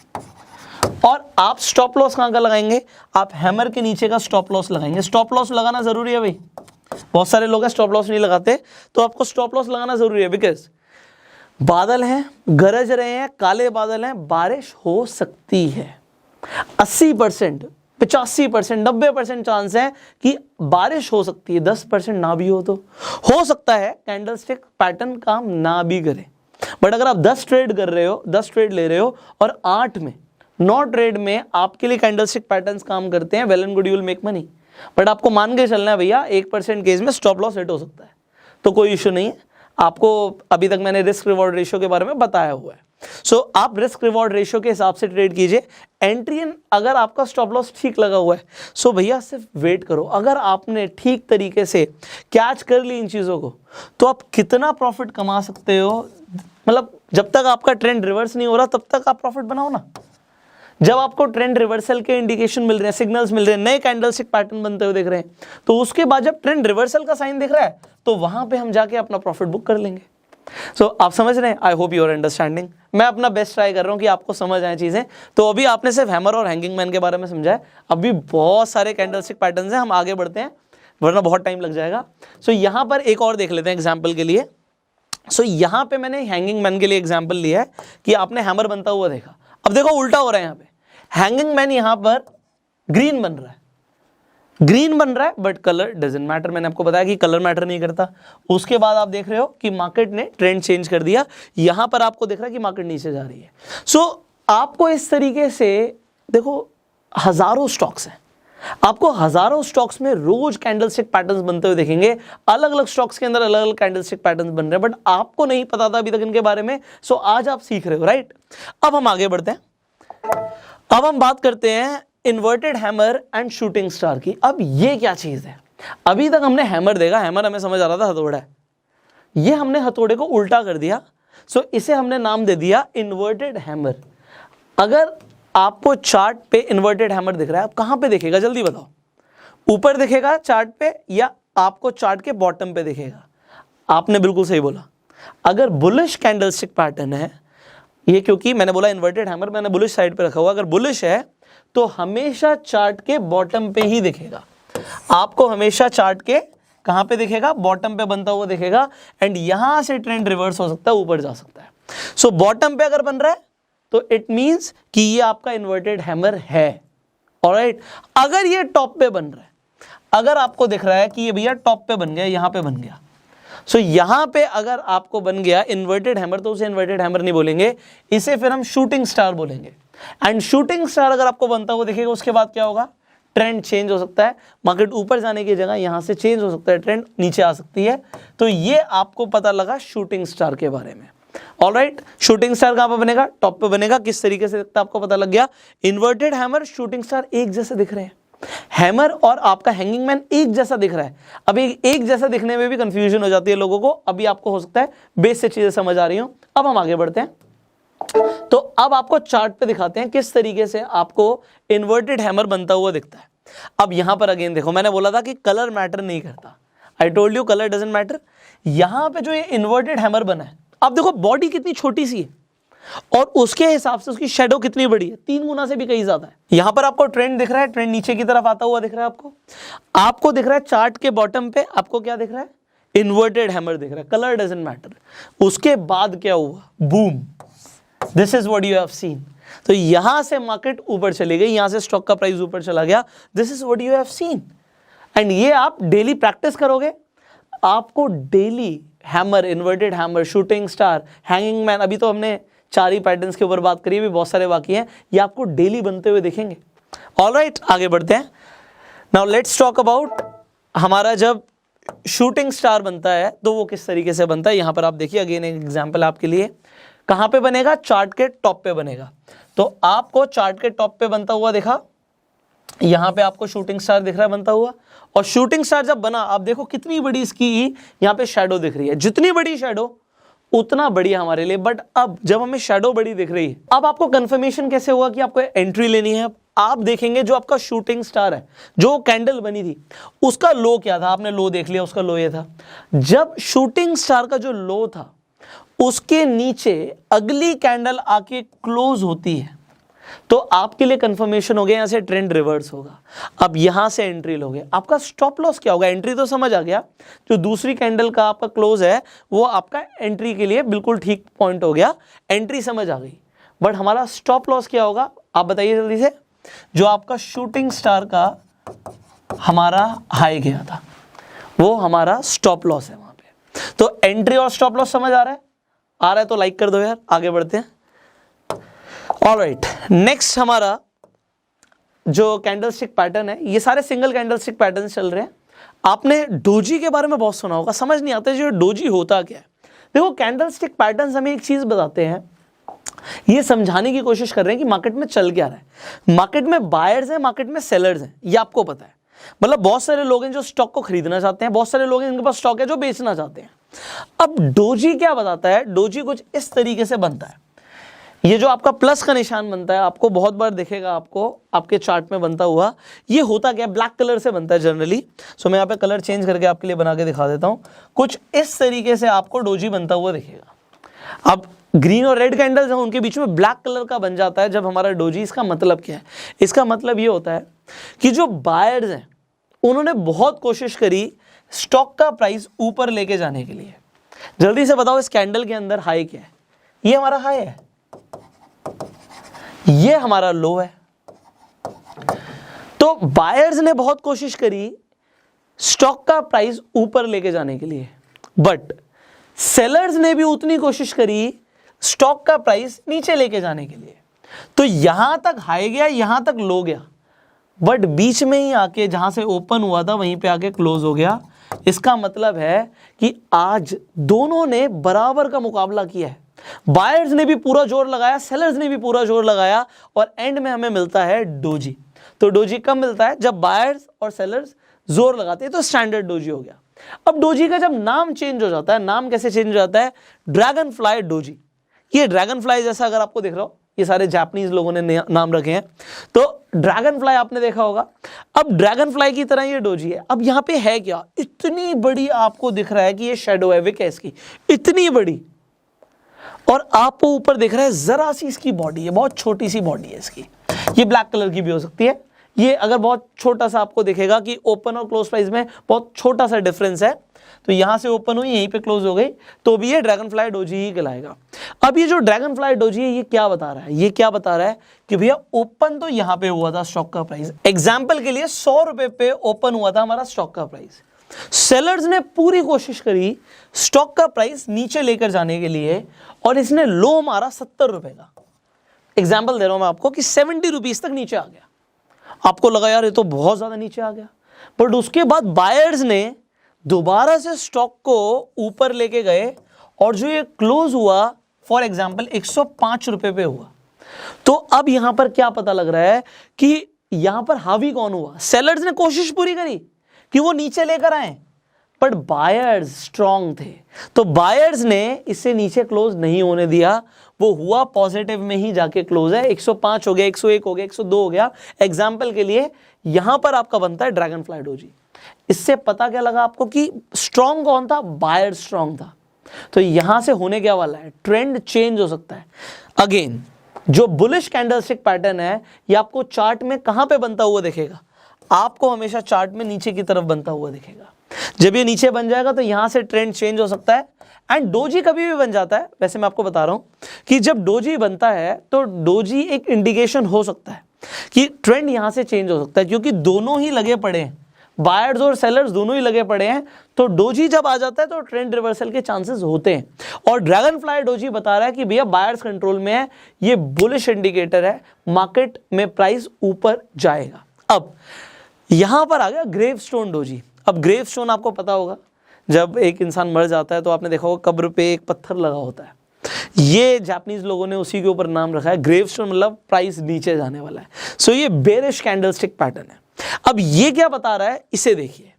और आप स्टॉप लॉस कहां का लगाएंगे? आप हैमर के नीचे का स्टॉप लॉस लगाएंगे। स्टॉप लॉस लगाना जरूरी है भाई, बहुत सारे लोग स्टॉप लॉस नहीं लगाते, तो आपको स्टॉप लॉस लगाना जरूरी है। बिकॉज बादल हैं, गरज रहे हैं, काले बादल हैं, बारिश हो सकती है। 80%, 85%, 90% चांस है कि बारिश हो सकती है, 10% ना भी हो सकता है कैंडलस्टिक पैटर्न काम ना भी करे। बट अगर आप 10 ट्रेड कर रहे हो, 10 ट्रेड ले रहे हो और 8 में 9 ट्रेड में आपके लिए कैंडलस्टिक पैटर्न्स काम करते हैं, well and good, you will make money. But आपको मान के चलना है भैया 1% केस में स्टॉप लॉस हिट हो सकता है, तो कोई इश्यू नहीं है। आपको अभी तक मैंने रिस्क रिवॉर्ड रेशियो के बारे में बताया हुआ है। सो आप रिस्क रिवॉर्ड रेशियो के हिसाब से ट्रेड कीजिए। एंट्री इन, अगर आपका स्टॉप लॉस ठीक लगा हुआ है सो भैया सिर्फ वेट करो। अगर आपने ठीक तरीके से कैच कर ली इन चीज़ों को तो आप कितना प्रॉफिट कमा सकते हो, मतलब जब तक आपका ट्रेंड रिवर्स नहीं हो रहा तब तक आप प्रॉफिट बनाओ ना। जब आपको ट्रेंड रिवर्सल के इंडिकेशन मिल रहे हैं, सिग्नल्स मिल रहे हैं, नए कैंडलस्टिक पैटर्न बनते हुए दिख रहे हैं, तो उसके बाद जब ट्रेंड रिवर्सल का साइन दिख रहा है तो वहां पे हम जाके अपना प्रॉफिट बुक कर लेंगे। सो आप समझ रहे हैं? I hope you are understanding. मैं अपना बेस्ट ट्राई कर रहा हूं कि आपको समझ आए चीजें। तो अभी आपने सिर्फ हैमर और हैंगिंग मैन के बारे में समझा है, अभी बहुत सारे कैंडलस्टिक पैटर्न्स हैं, हम आगे बढ़ते हैं वरना बहुत टाइम लग जाएगा। सो यहां पर एक और देख लेते हैं एग्जाम्पल के लिए। सो यहां पे मैंने हैंगिंग मैन के लिए एग्जाम्पल लिया है कि आपने हैमर बनता हुआ देखा। अब देखो उल्टा हो रहा है, यहाँ पे हैंगिंग मैन यहां पर ग्रीन बन रहा है, ग्रीन बन रहा है बट कलर डजंट मैटर। मैंने आपको बताया कि कलर मैटर नहीं करता। उसके बाद आप देख रहे हो कि मार्केट ने ट्रेंड चेंज कर दिया, यहां पर आपको दिख रहा है कि मार्केट नीचे जा रही है। सो आपको इस तरीके से देखो हजारों स्टॉक्स हैं, आपको हजारों स्टॉक्स में रोज कैंडलस्टिक पैटर्न्स बनते हुए देखेंगे। अलग अलग स्टॉक्स के अंदर अलग अलग कैंडलस्टिक पैटर्न्स बन रहे हैं, बट आपको नहीं पता था अभी तक इनके बारे में। सो आज आप सीख रहे हो, राइट। अब हम आगे बढ़ते हैं, अब हम बात करते हैं inverted hammer and shooting star की। अब ये क्या चीज है? अभी तक हमने हैमर देखा, हैमर हमें समझ आ रहा था हथौड़ा है, ये हमने हथौड़े को उल्टा कर दिया। सो इसे हमने नाम दे दिया इन्वर्टेड हैमर। अगर आपको चार्ट पे इन्वर्टेड हैमर दिख रहा है, आप कहां पे दिखेगा जल्दी बताओ? ऊपर दिखेगा चार्ट पे या आपको चार्ट के बॉटम पे दिखेगा? आपने बिल्कुल सही बोला। अगर बुलिश कैंडलस्टिक पैटर्न है ये, क्योंकि मैंने बोला इन्वर्टेड हैमर, मैंने बुलिश साइड पे रखा हुआ, अगर बुलिश है तो हमेशा चार्ट के बॉटम पे ही दिखेगा। आपको हमेशा चार्ट के कहां पे दिखेगा? बॉटम पे बनता हुआ दिखेगा। एंड यहां से ट्रेंड रिवर्स हो सकता है, ऊपर जा सकता है। सो बॉटम पे अगर बन रहा है तो इट मींस कि ये आपका इन्वर्टेड हैमर है। ऑलराइट, अगर ये टॉप पे बन रहा है, अगर आपको दिख रहा है कि ये भैया टॉप पे बन गया, यहां पे बन गया, सो यहां पे अगर आपको बन गया इन्वर्टेड हैमर तो उसे इन्वर्टेड हैमर नहीं बोलेंगे, इसे फिर हम शूटिंग स्टार बोलेंगे। एंड शूटिंग स्टार अगर आपको बनता हुआ दिखेगा उसके बाद क्या होगा? ट्रेंड चेंज हो सकता है, मार्केट ऊपर जाने की जगह यहां से चेंज हो सकता है, ट्रेंड नीचे आ सकती है। तो ये आपको पता लगा शूटिंग स्टार के बारे में। ऑलराइट, शूटिंग स्टार कहां पे बनेगा? टॉप पे बनेगा। किस तरीके से दिखता है आपको पता लग गया। इन्वर्टेड हैमर, शूटिंग स्टार एक जैसे दिख रहे हैं, हैमर और आपका हैंगिंग मैन एक जैसा दिख रहा है। अभी एक जैसा दिखने में भी कंफ्यूजन हो जाती है लोगों को, अभी आपको हो सकता है बेस से चीजें समझ आ रही हो। अब हम आगे बढ़ते हैं, तो अब आपको चार्ट पे दिखाते हैं किस तरीके से आपको इन्वर्टेड हैमर बनता हुआ दिखता है। अब यहां पर अगेन देखो, मैंने बोला था कि कलर मैटर नहीं करता, I told you colour doesn't matter. यहां पे जो ये इन्वर्टेड हैमर बना है, अब देखो बॉडी कितनी छोटी सी है और उसके हिसाब से उसकी शेडो कितनी बड़ी है, 3 गुना से भी कहीं ज्यादा है। यहां पर आपको ट्रेंड दिख रहा है, ट्रेंड नीचे की तरफ आता हुआ दिख रहा है आपको दिख रहा है चार्ट के बॉटम पे, आपको क्या दिख रहा है? इन्वर्टेड हैमर दिख रहा है, कलर डजंट मैटर। उसके बाद क्या हुआ? Boom, this is what you have seen. तो यहां से मार्केट ऊपर चली गई, यहां से स्टॉक का प्राइस ऊपर चला गया, this is what you have seen. And ये आप डेली प्रैक्टिस करोगे, आपको daily hammer, inverted hammer, shooting star, hanging man, अभी तो हमने 4 ही पैटर्न्स के ऊपर बात करी, भी बहुत सारे बाकी हैं, ये आपको डेली बनते हुए दिखेंगे। ऑलराइट, आगे बढ़ते हैं। नाउ लेट्स टॉक अबाउट हमारा जब शूटिंग स्टार बनता है तो वो किस तरीके से बनता है। यहां पर आप देखिए, अगेन एक एग्जांपल आपके लिए। कहां पे बनेगा? चार्ट के टॉप पे बनेगा। तो आपको चार्ट के टॉप पे बनता हुआ दिखा, यहां पे आपको शूटिंग स्टार दिख रहा है बनता हुआ, और शूटिंग स्टार जब बना, आप देखो कितनी बड़ी इसकी यहां पे शैडो दिख रही है, जितनी बड़ी शैडो उतना बढ़िया हमारे लिए। बट अब जब हमें शैडो बड़ी दिख रही है, अब आपको कंफर्मेशन कैसे हुआ कि आपको एंट्री लेनी है? आप देखेंगे जो आपका शूटिंग स्टार है, जो कैंडल बनी थी, उसका लो क्या था? आपने लो देख लिया, उसका लो ये था। जब शूटिंग स्टार का जो लो था उसके नीचे अगली कैंडल आके क्लोज होती है, तो आपके लिए कंफर्मेशन हो गया यहां से ट्रेंड रिवर्स होगा। अब यहां से एंट्री लोगे, आपका स्टॉप लॉस क्या होगा? एंट्री तो समझ आ गया, जो दूसरी कैंडल का आपका क्लोज है वो आपका एंट्री के लिए बिल्कुल ठीक पॉइंट हो गया, एंट्री समझ आ गई। बट हमारा स्टॉप लॉस क्या होगा आप बताइए जल्दी से। जो आपका शूटिंग स्टार का हमारा हाई गया था वो हमारा स्टॉप लॉस है वहां पे। तो एंट्री और स्टॉप लॉस समझ आ रहा है? आ रहा है तो लाइक कर दो यार, आगे बढ़ते हैं। ऑलराइट, नेक्स्ट हमारा जो कैंडलस्टिक पैटर्न है, ये सारे सिंगल कैंडलस्टिक पैटर्न चल रहे हैं। आपने डोजी के बारे में बहुत सुना होगा, समझ नहीं आता जो डोजी होता क्या है। देखो कैंडलस्टिक पैटर्न्स हमें एक चीज बताते हैं ये समझाने की कोशिश कर रहे हैं कि मार्केट में चल क्या रहा है। मार्केट में बायर्स हैं, मार्केट में सेलर्स हैं, ये आपको पता है। मतलब बहुत सारे लोग हैं जो स्टॉक को खरीदना चाहते हैं, बहुत सारे लोग हैं जिनके पास स्टॉक है जो बेचना चाहते हैं। अब डोजी क्या बताता है, डोजी कुछ इस तरीके से बनता है। ये जो आपका प्लस का निशान बनता है, आपको बहुत बार दिखेगा, आपको आपके चार्ट में बनता हुआ। ये होता क्या है, ब्लैक कलर से बनता है जनरली। सो मैं यहाँ पे कलर चेंज करके आपके लिए बना के दिखा देता हूँ। कुछ इस तरीके से आपको डोजी बनता हुआ दिखेगा। अब ग्रीन और रेड कैंडल्स हैं, उनके बीच में ब्लैक कलर का बन जाता है जब हमारा डोजी। इसका मतलब क्या है, इसका मतलब ये होता है कि जो बायर्स हैं उन्होंने बहुत कोशिश करी स्टॉक का प्राइस ऊपर लेके जाने के लिए। जल्दी से बताओ इस कैंडल के अंदर हाई क्या है? ये हमारा हाई है, ये हमारा लो है। तो बायर्स ने बहुत कोशिश करी स्टॉक का प्राइस ऊपर लेके जाने के लिए, बट सेलर्स ने भी उतनी कोशिश करी स्टॉक का प्राइस नीचे लेके जाने के लिए। तो यहां तक हाई गया, यहां तक लो गया, बट बीच में ही आके जहां से ओपन हुआ था वहीं पे आके क्लोज हो गया। इसका मतलब है कि आज दोनों ने बराबर का मुकाबला किया है। बायर्स ने भी पूरा जोर लगाया, सेलर्स ने भी पूरा जोर लगाया, और एंड में हमें मिलता है डोजी। तो डोजी कब मिलता है? जब बायर्स और सेलर्स जोर लगाते हैं, तो स्टैंडर्ड डोजी हो गया। अब डोजी का जब नाम चेंज हो जाता है, नाम कैसे चेंज हो जाता है? Dragon fly doji. ये ड्रैगन फ्लाई जैसा अगर आपको दिख रहा हो, ये सारे जापानीज लोगों ने नाम रखे हैं, तो ड्रैगन फ्लाई आपने देखा होगा। अब ड्रैगन फ्लाई की तरह ये डोजी है। अब यहां पे है क्या, इतनी बड़ी आपको दिख रहा है कि ये शेडो है, विक है इसकी, इतनी बड़ी, और आपको ऊपर दिख रहा है जरा सी इसकी बॉडी है, बहुत छोटी सी बॉडी है इसकी। ये ब्लैक कलर की भी हो सकती है। ये अगर बहुत छोटा सा आपको दिखेगा कि ओपन और क्लोज प्राइस में बहुत छोटा सा डिफरेंस है, तो यहां से ओपन हुई, यहीं पे क्लोज हो गई, तो भी ये ड्रैगन फ्लाई डोजी ही कहलाएगा। अब ये जो ड्रैगन फ्लाई डोजी है, ये क्या बता रहा है? ये क्या बता रहा है कि भैया ओपन तो यहां पे हुआ था स्टॉक का प्राइस, एग्जाम्पल के लिए 100 रुपए पे ओपन हुआ था हमारा स्टॉक का प्राइस। सेलर्स ने पूरी कोशिश करी स्टॉक का प्राइस नीचे लेकर जाने के लिए, और इसने लो मारा 70 रुपए का। एग्जाम्पल दे रहा हूं मैं आपको कि 70 रुपीज तक नीचे आ गया। आपको लगा यार ये तो बहुत ज्यादा नीचे आ गया, बट उसके बाद बायर्स ने दोबारा से स्टॉक को ऊपर लेके गए, और जो ये क्लोज हुआ फॉर एग्जाम्पल 105 रुपए पे हुआ। तो अब यहां पर क्या पता लग रहा है कि यहां पर हावी कौन हुआ? सेलर्स ने कोशिश पूरी करी कि वो नीचे लेकर आए, बट बायर्स स्ट्रांग थे, तो बायर्स ने इसे नीचे क्लोज नहीं होने दिया। वो हुआ पॉजिटिव में ही जाके क्लोज है। 105 हो गया, 101 हो गया, 102 हो गया। एग्जाम्पल के लिए यहां पर आपका बनता है ड्रैगन फ्लाई डोजी। इससे पता क्या लगा आपको कि स्ट्रांग कौन था? बायर स्ट्रांग था। तो यहां से होने क्या वाला है? ट्रेंड चेंज हो सकता है। अगेन जो बुलिश कैंडलस्टिक पैटर्न है, ये आपको चार्ट में कहां पे बनता हुआ दिखेगा? आपको हमेशा चार्ट में नीचे की तरफ बनता हुआ दिखेगा। जब ये नीचे बन जाएगा तो यहां से ट्रेंड चेंज हो सकता है। एंड डोजी कभी भी बन जाता है। वैसे मैं आपको बता रहा हूं कि जब डोजी बनता है तो डोजी एक इंडिकेशन हो सकता है कि ट्रेंड यहां से चेंज हो सकता है, क्योंकि दोनों ही लगे पड़े हैं, बायर्स और सेलर्स दोनों ही लगे पड़े हैं। तो डोजी जब आ जाता है तो ट्रेंड रिवर्सल के चांसेस होते हैं। और ड्रैगन फ्लाई डोजी बता रहा है कि भैया बायर्स कंट्रोल में है, ये बुलिश इंडिकेटर है, मार्केट में प्राइस ऊपर जाएगा। अब यहां पर आ गया ग्रेवस्टोन डोजी। अब ग्रेवस्टोन आपको पता होगा, जब एक इंसान मर जाता है तो आपने देखा होगा कब्र पे एक पत्थर लगा होता है। ये जापानीज लोगों ने उसी के ऊपर नाम रखा है ग्रेवस्टोन, मतलब प्राइस नीचे जाने वाला है। सो ये बेरिश कैंडलस्टिक पैटर्न है। अब ये क्या बता रहा है, इसे देखिए।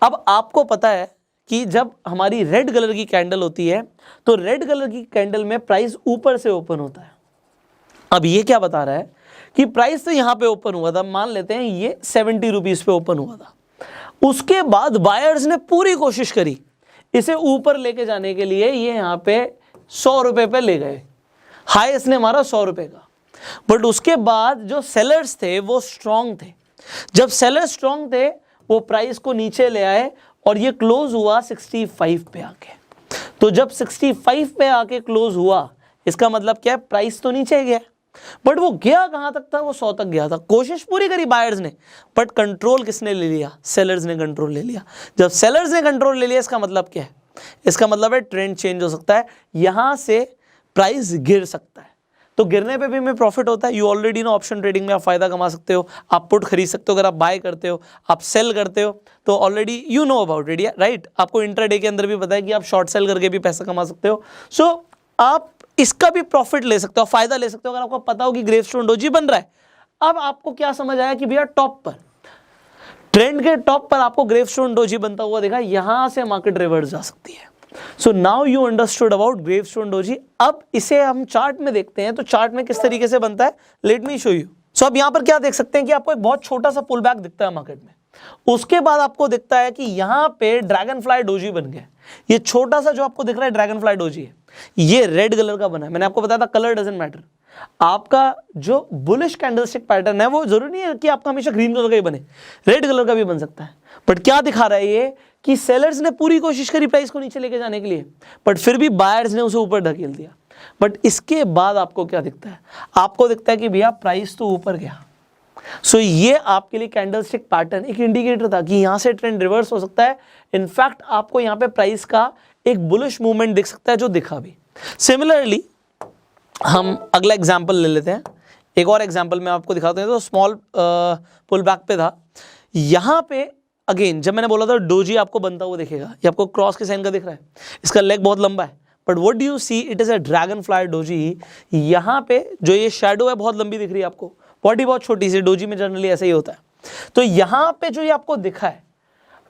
अब आपको पता है कि जब हमारी रेड कलर की कैंडल होती है तो रेड कलर की कैंडल में प्राइस ऊपर से ओपन होता है। अब ये क्या बता रहा है कि प्राइस तो यहां पे ओपन हुआ था, मान लेते हैं ये 70 रुपीज पे ओपन हुआ था। उसके बाद बायर्स ने पूरी कोशिश करी इसे ऊपर लेके जाने के लिए, ये यहां पे 100 रुपए पे ले गए, हाई इसने मारा 100 रुपए का। बट उसके बाद जो सेलर्स थे वो स्ट्रांग थे। जब सेलर्स स्ट्रांग थे वो प्राइस को नीचे ले आए और ये क्लोज हुआ 65 पे आके। तो जब 65 पे आके क्लोज हुआ, इसका मतलब क्या है? प्राइस तो नीचे गया, बट वो गया कहां तक था? वो 100 तक गया था। कोशिश पूरी करी बायर्स ने, बट कंट्रोल किसने ले लिया? सेलर्स ने कंट्रोल ले लिया। जब सेलर्स ने कंट्रोल ले लिया, इसका मतलब क्या है? इसका मतलब है ट्रेंड चेंज हो सकता है, यहां से प्राइस गिर सकता है। तो गिरने पे भी हमें प्रॉफिट होता है। You already know option trading में आप फायदा कमा सकते हो, आप पुट खरीद सकते हो, अगर आप बाय करते हो, आप सेल करते हो, तो already you know about it, right. आपको इंट्राडे के अंदर भी पता है कि आप शॉर्ट सेल करके भी पैसा कमा सकते हो। सो आप इसका भी प्रॉफिट ले सकते हो, फायदा ले सकते हो अगर आपको पता हो कि ग्रेवस्टोन डोजी बन रहा है। अब आपको क्या समझ आया कि भैया टॉप पर, ट्रेंड के टॉप पर आपको ग्रेवस्टोन डोजी बनता हुआ देखा, यहां से मार्केट रिवर्स जा सकती है। So now you understood about gravestone doji. अब इसे हम चार्ट में देखते हैं, तो चार्ट में किस तरीके से बनता है, लेट मी शो यू। सो अब यहां पर क्या देख सकते हैं कि आपको एक बहुत छोटा सा पुल बैक दिखता है मार्केट में, उसके बाद आपको दिखता है कि यहां पे ड्रैगन फ्लाई डोजी बन गया। ये छोटा सा जो आपको दिख रहा है ड्रैगन फ्लाई डोजी है, ये रेड कलर का बना है। मैंने आपको बताया था कलर डजंट मैटर, आपका जो बुलिश कैंडलस्टिक पैटर्न है वो जरूरी नहीं है कि आपका हमेशा ग्रीन कलर का ही बने, रेड कलर का भी बन सकता है। बट क्या दिखा रहा है ये कि सेलर्स ने पूरी कोशिश करी प्राइस को नीचे लेके जाने के लिए, बट फिर भी बायर्स ने उसे ऊपर ढकेल दिया। बट इसके बाद आपको क्या दिखता है, आपको दिखता है कि भैया प्राइस तो ऊपर गया। सो ये आपके लिए कैंडलस्टिक पैटर्न एक इंडिकेटर था कि यहां से ट्रेंड रिवर्स हो सकता है। इनफैक्ट आपको यहां पे प्राइस का एक बुलिश मूवमेंट दिख सकता है जो दिखा भी। सिमिलरली हम अगला एग्जांपल ले लेते हैं, एक और एग्जांपल मैं आपको दिखाता हूं। तो स्मॉल पुल बैक पे था, यहां पे अगेन जब मैंने बोला था डोजी आपको बनता हुआ दिखेगा, ये आपको क्रॉस के साइन का दिख रहा है, इसका लेग बहुत लंबा है, but what do you see, it is a dragonfly doji. यहां पे जो ये शैडो है बहुत लंबी दिख रही है आपको, बॉडी बहुत छोटी सी, डोजी में जनरली ऐसा ही होता है। तो यहां पे जो ये आपको दिखा है,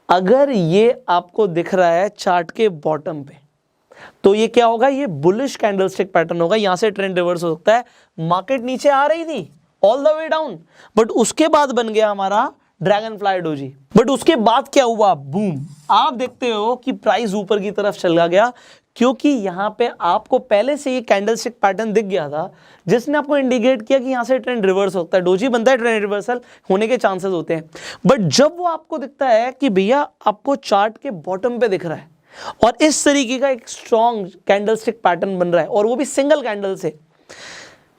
अगर ये आपको दिख रहा है चार्ट के बॉटम पे, तो ये क्या होगा, ये बुलिश कैंडलस्टिक पैटर्न होगा। यहां से ट्रेंड रिवर्स हो सकता है। मार्केट नीचे आ रही थी all the way down, but उसके बाद बन गया हमारा ड्रैगन फ्लाई डोजी। बट उसके बाद क्या हुआ, बूम, आप देखते हो कि प्राइस ऊपर की तरफ चला गया, क्योंकि यहां पे आपको पहले से ये कैंडलस्टिक पैटर्न दिख गया था जिसने आपको इंडिकेट किया कि यहां से ट्रेंड रिवर्स होता है। डोजी बनता है, ट्रेंड रिवर्सल होने के चांसेस होते हैं। बट जब वो आपको दिखता है कि भैया आपको चार्ट के बॉटम पे दिख रहा है और इस तरीके का एक स्ट्रॉन्ग कैंडलस्टिक पैटर्न बन रहा है, और वो भी सिंगल कैंडल से,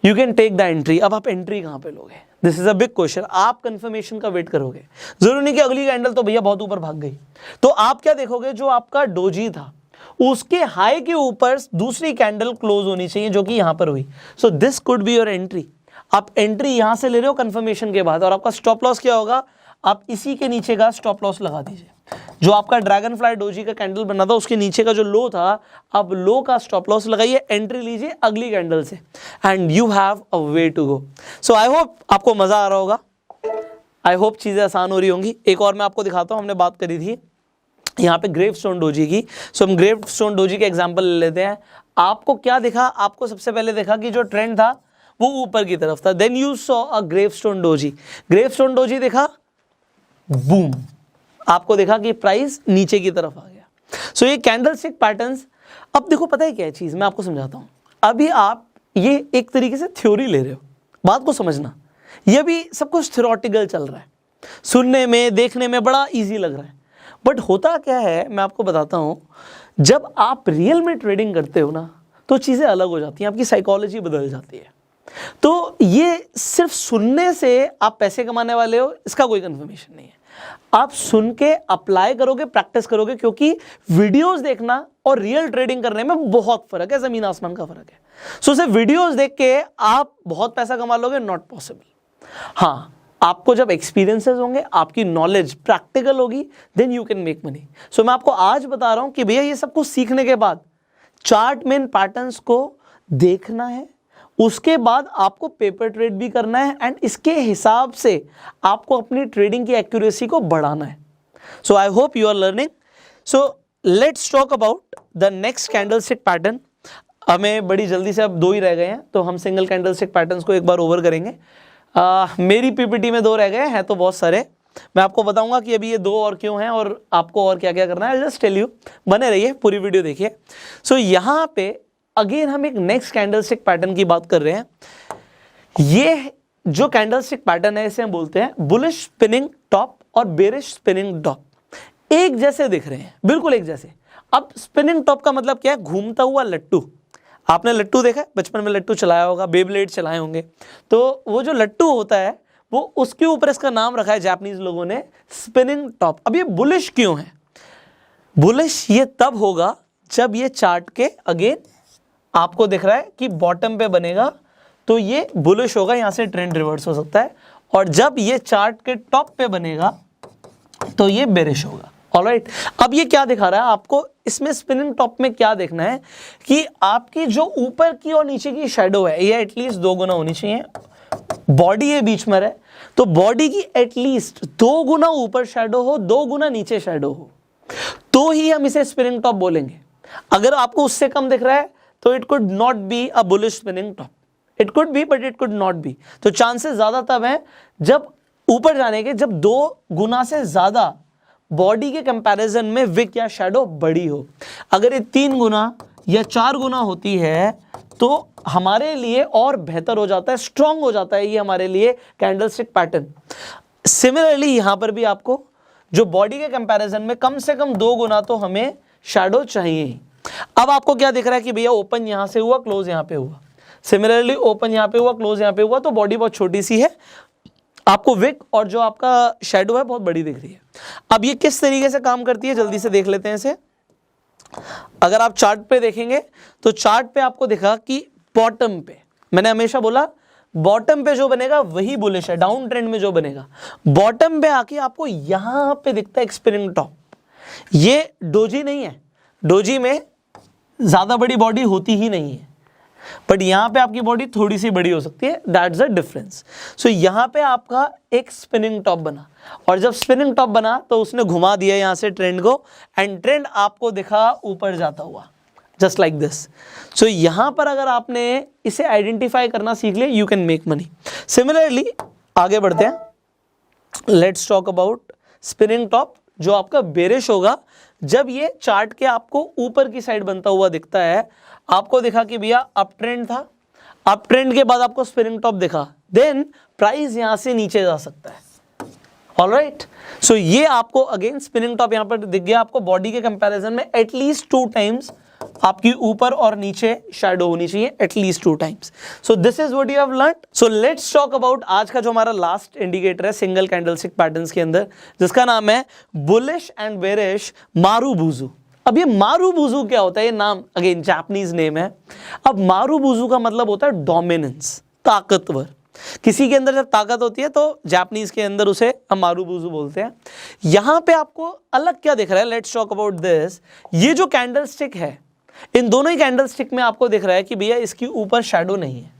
you can take the entry. अब आप एंट्री कहां पे लोगे, this is a big question. आप कंफर्मेशन का वेट करोगे, जरूरी नहीं कि अगली कैंडल तो भैया बहुत ऊपर भाग गई, तो आप क्या देखोगे, जो आपका डोजी था उसके हाई के ऊपर दूसरी कैंडल क्लोज होनी चाहिए, जो कि यहां पर हुई। So this could be your entry. आप एंट्री यहां से ले रहे हो कंफर्मेशन के बाद, और आपका स्टॉप लॉस क्या होगा, आप इसी के नीचे का स्टॉप लॉस लगा दीजिए। जो आपका ड्रैगन फ्लाई डोजी का कैंडल बना था उसके नीचे का जो लो था, आप लो का स्टॉप लॉस लगाइए, एंट्री लीजिए अगली कैंडल से, and you have a way to go. So I hope आपको मजा आ रहा होगा, आई होप चीजें आसान हो रही होंगी। एक और मैं आपको दिखाता हूं, हमने बात करी थी यहाँ पे ग्रेवस्टोन डोजी की। सो हम ग्रेवस्टोन डोजी के एग्जांपल ले लेते हैं। आपको क्या दिखा, आपको सबसे पहले देखा कि जो ट्रेंड था वो ऊपर की तरफ था, then you saw a gravestone doji. Gravestone doji देखा, बूम, आपको देखा कि प्राइस नीचे की तरफ आ गया। सो ये कैंडलस्टिक पैटर्न्स, अब देखो पता है क्या है चीज, मैं आपको समझाता हूं। अभी आप ये एक तरीके से थ्योरी ले रहे हो, बात को समझना, ये भी सब कुछ थ्योरेटिकल चल रहा है, सुनने में देखने में बड़ा इजी लग रहा है, बट होता क्या है मैं आपको बताता हूं। जब आप रियल में ट्रेडिंग करते हो ना, तो चीजें अलग हो जाती हैं, आपकी साइकोलॉजी बदल जाती है। तो ये सिर्फ सुनने से आप पैसे कमाने वाले हो, इसका कोई कंफर्मेशन नहीं है। आप सुन के अप्लाई करोगे, प्रैक्टिस करोगे, क्योंकि वीडियोस देखना और रियल ट्रेडिंग करने में बहुत फर्क है, जमीन आसमान का फर्क है। सो सिर्फ वीडियोस देख के आप बहुत पैसा कमा लोगे, नॉट पॉसिबल। हाँ, आपको जब एक्सपीरियंसेस होंगे, आपकी नॉलेज प्रैक्टिकल होगी, then you can make money. So मैं आपको आज बता रहा हूं कि भैया ये सब कुछ सीखने के बाद चार्ट में पैटर्न्स को देखना है, उसके बाद आपको पेपर ट्रेड भी करना है, एंड इसके हिसाब से आपको अपनी ट्रेडिंग की एक्यूरेसी को बढ़ाना है। So I hope you are learning. So let's talk about the next candlestick pattern. हमें बड़ी जल्दी से अब 2 ही रह गए हैं, तो हम सिंगल कैंडलस्टिक पैटर्न्स को एक बार ओवर करेंगे। मेरी पीपीटी में 2 रह गए हैं, तो बहुत सारे मैं आपको बताऊंगा कि अभी ये 2 और क्यों हैं और आपको और क्या क्या करना है। जस्ट टेल यू, बने रहिए, पूरी वीडियो देखिए। सो यहाँ पे अगेन हम एक नेक्स्ट कैंडलस्टिक पैटर्न की बात कर रहे हैं। ये जो कैंडलस्टिक पैटर्न है, इसे हम बोलते हैं बुलिश स्पिनिंग टॉप और बेरिश स्पिनिंग टॉप। एक जैसे दिख रहे हैं, बिल्कुल एक जैसे। अब स्पिनिंग टॉप का मतलब क्या है, घूमता हुआ लट्टू। आपने लट्टू देखा है, बचपन में लट्टू चलाया होगा, बेब्लेड चलाए होंगे, तो वो जो लट्टू होता है वो उसके ऊपर इसका नाम रखा है जापानीज लोगों ने, स्पिनिंग टॉप। अब ये बुलिश क्यों है, बुलिश ये तब होगा जब ये चार्ट के अगेन आपको दिख रहा है कि बॉटम पे बनेगा, तो ये बुलिश होगा, यहां से ट्रेंड रिवर्स हो सकता है। और जब ये चार्ट के टॉप पे बनेगा तो ये बेरिश होगा। ऑलराइट, अब ये क्या दिखा रहा है आपको, इसमें स्पिनिंग टॉप में क्या देखना है कि आपकी जो ऊपर की और नीचे की शेडो है ये एटलीस्ट 2 गुना होनी चाहिए। बॉडी है बीच में रहे तो बॉडी की एटलीस्ट 2 गुना ऊपर शेडो हो, 2 गुना नीचे शेडो हो, तो ही हम इसे स्पिनिंग टॉप बोलेंगे। अगर आपको उससे कम दिख रहा है तो it could not be a bullish spinning top. It could be but it could not be. तो चांसेस ज्यादा तब हैं जब ऊपर जाने के, जब 2 गुना से ज्यादा बॉडी के कंपैरिजन में विक या शैडो बड़ी हो। अगर ये 3 गुना या 4 गुना होती है तो हमारे लिए और बेहतर हो जाता है, स्ट्रांग हो जाता है ये हमारे लिए कैंडलस्टिक पैटर्न। सिमिलरली यहां पर भी आपको जो बॉडी के कंपैरिजन में कम से कम 2 गुना तो हमें शैडो चाहिए ही। अब आपको क्या दिख रहा है कि भैया ओपन यहां से हुआ, क्लोज यहां पे हुआ। सिमिलरली ओपन यहां पे हुआ, क्लोज यहां पे हुआ, तो बॉडी बहुत छोटी सी है, आपको विक और जो आपका शैडो है बहुत बड़ी दिख रही है। अब ये किस तरीके से काम करती है जल्दी से देख लेते हैं इसे। अगर आप चार्ट पे देखेंगे तो चार्ट पे आपको दिखा कि बॉटम पे, मैंने हमेशा बोला बॉटम पे जो बनेगा वही बुलिश है, डाउन ट्रेंड में जो बनेगा। बॉटम पे आके आपको यहां पे दिखता है एक स्पिनिंग टॉप। ये डोजी नहीं है, डोजी में ज्यादा बड़ी बॉडी होती ही नहीं है, बट यहां पे आपकी बॉडी थोड़ी सी बड़ी हो सकती है, दैट्स द डिफरेंस। सो यहां पे आपका एक स्पिनिंग टॉप बना, और जब स्पिनिंग टॉप बना तो उसने घुमा दिया यहां से ट्रेंड को, एंड ट्रेंड आपको दिखा ऊपर जाता हुआ, जस्ट लाइक दिस। सो यहां पर अगर आपने इसे आइडेंटिफाई करना सीख लिया, you can make money. Similarly आगे बढ़ते हैं, let's talk about spinning top जो आपका बेरिश होगा जब ये चार्ट के आपको ऊपर की साइड बनता हुआ दिखता है। आपको दिखा कि भैया अप ट्रेंड था, अप ट्रेंड के बाद आपको स्पिनिंग टॉप दिखा, देन प्राइस यहां से नीचे जा सकता है। ऑलराइट, सो ये आपको अगेन स्पिनिंग टॉप यहां पर दिख गया। आपको बॉडी के कंपैरिजन में एटलीस्ट 2 टाइम्स आपकी ऊपर और नीचे शैडो होनी चाहिए, at least 2 times. So this is what you have learned. So let's talk about आज का जो हमारा लास्ट इंडिकेटर है सिंगल कैंडलस्टिक पैटर्न्स के अंदर, जिसका नाम है बुलिश एंड बेरिश मारुबुजु। अब ये मारुबुजु क्या होता है, ये नाम अगेन जापानीज नेम है। अब मारुबुजु का मतलब होता है डोमिनेंस, ताकतवर। किसी के अंदर जब ताकत होती है तो जापानीज के अंदर उसे हम मारुबुजु बोलते हैं। यहां पे आपको अलग क्या दिख रहा है, लेट्स टॉक अबाउट दिस। ये जो कैंडलस्टिक है, इन दोनों ही कैंडलस्टिक में आपको दिख रहा है कि भैया इसके ऊपर शैडो नहीं है,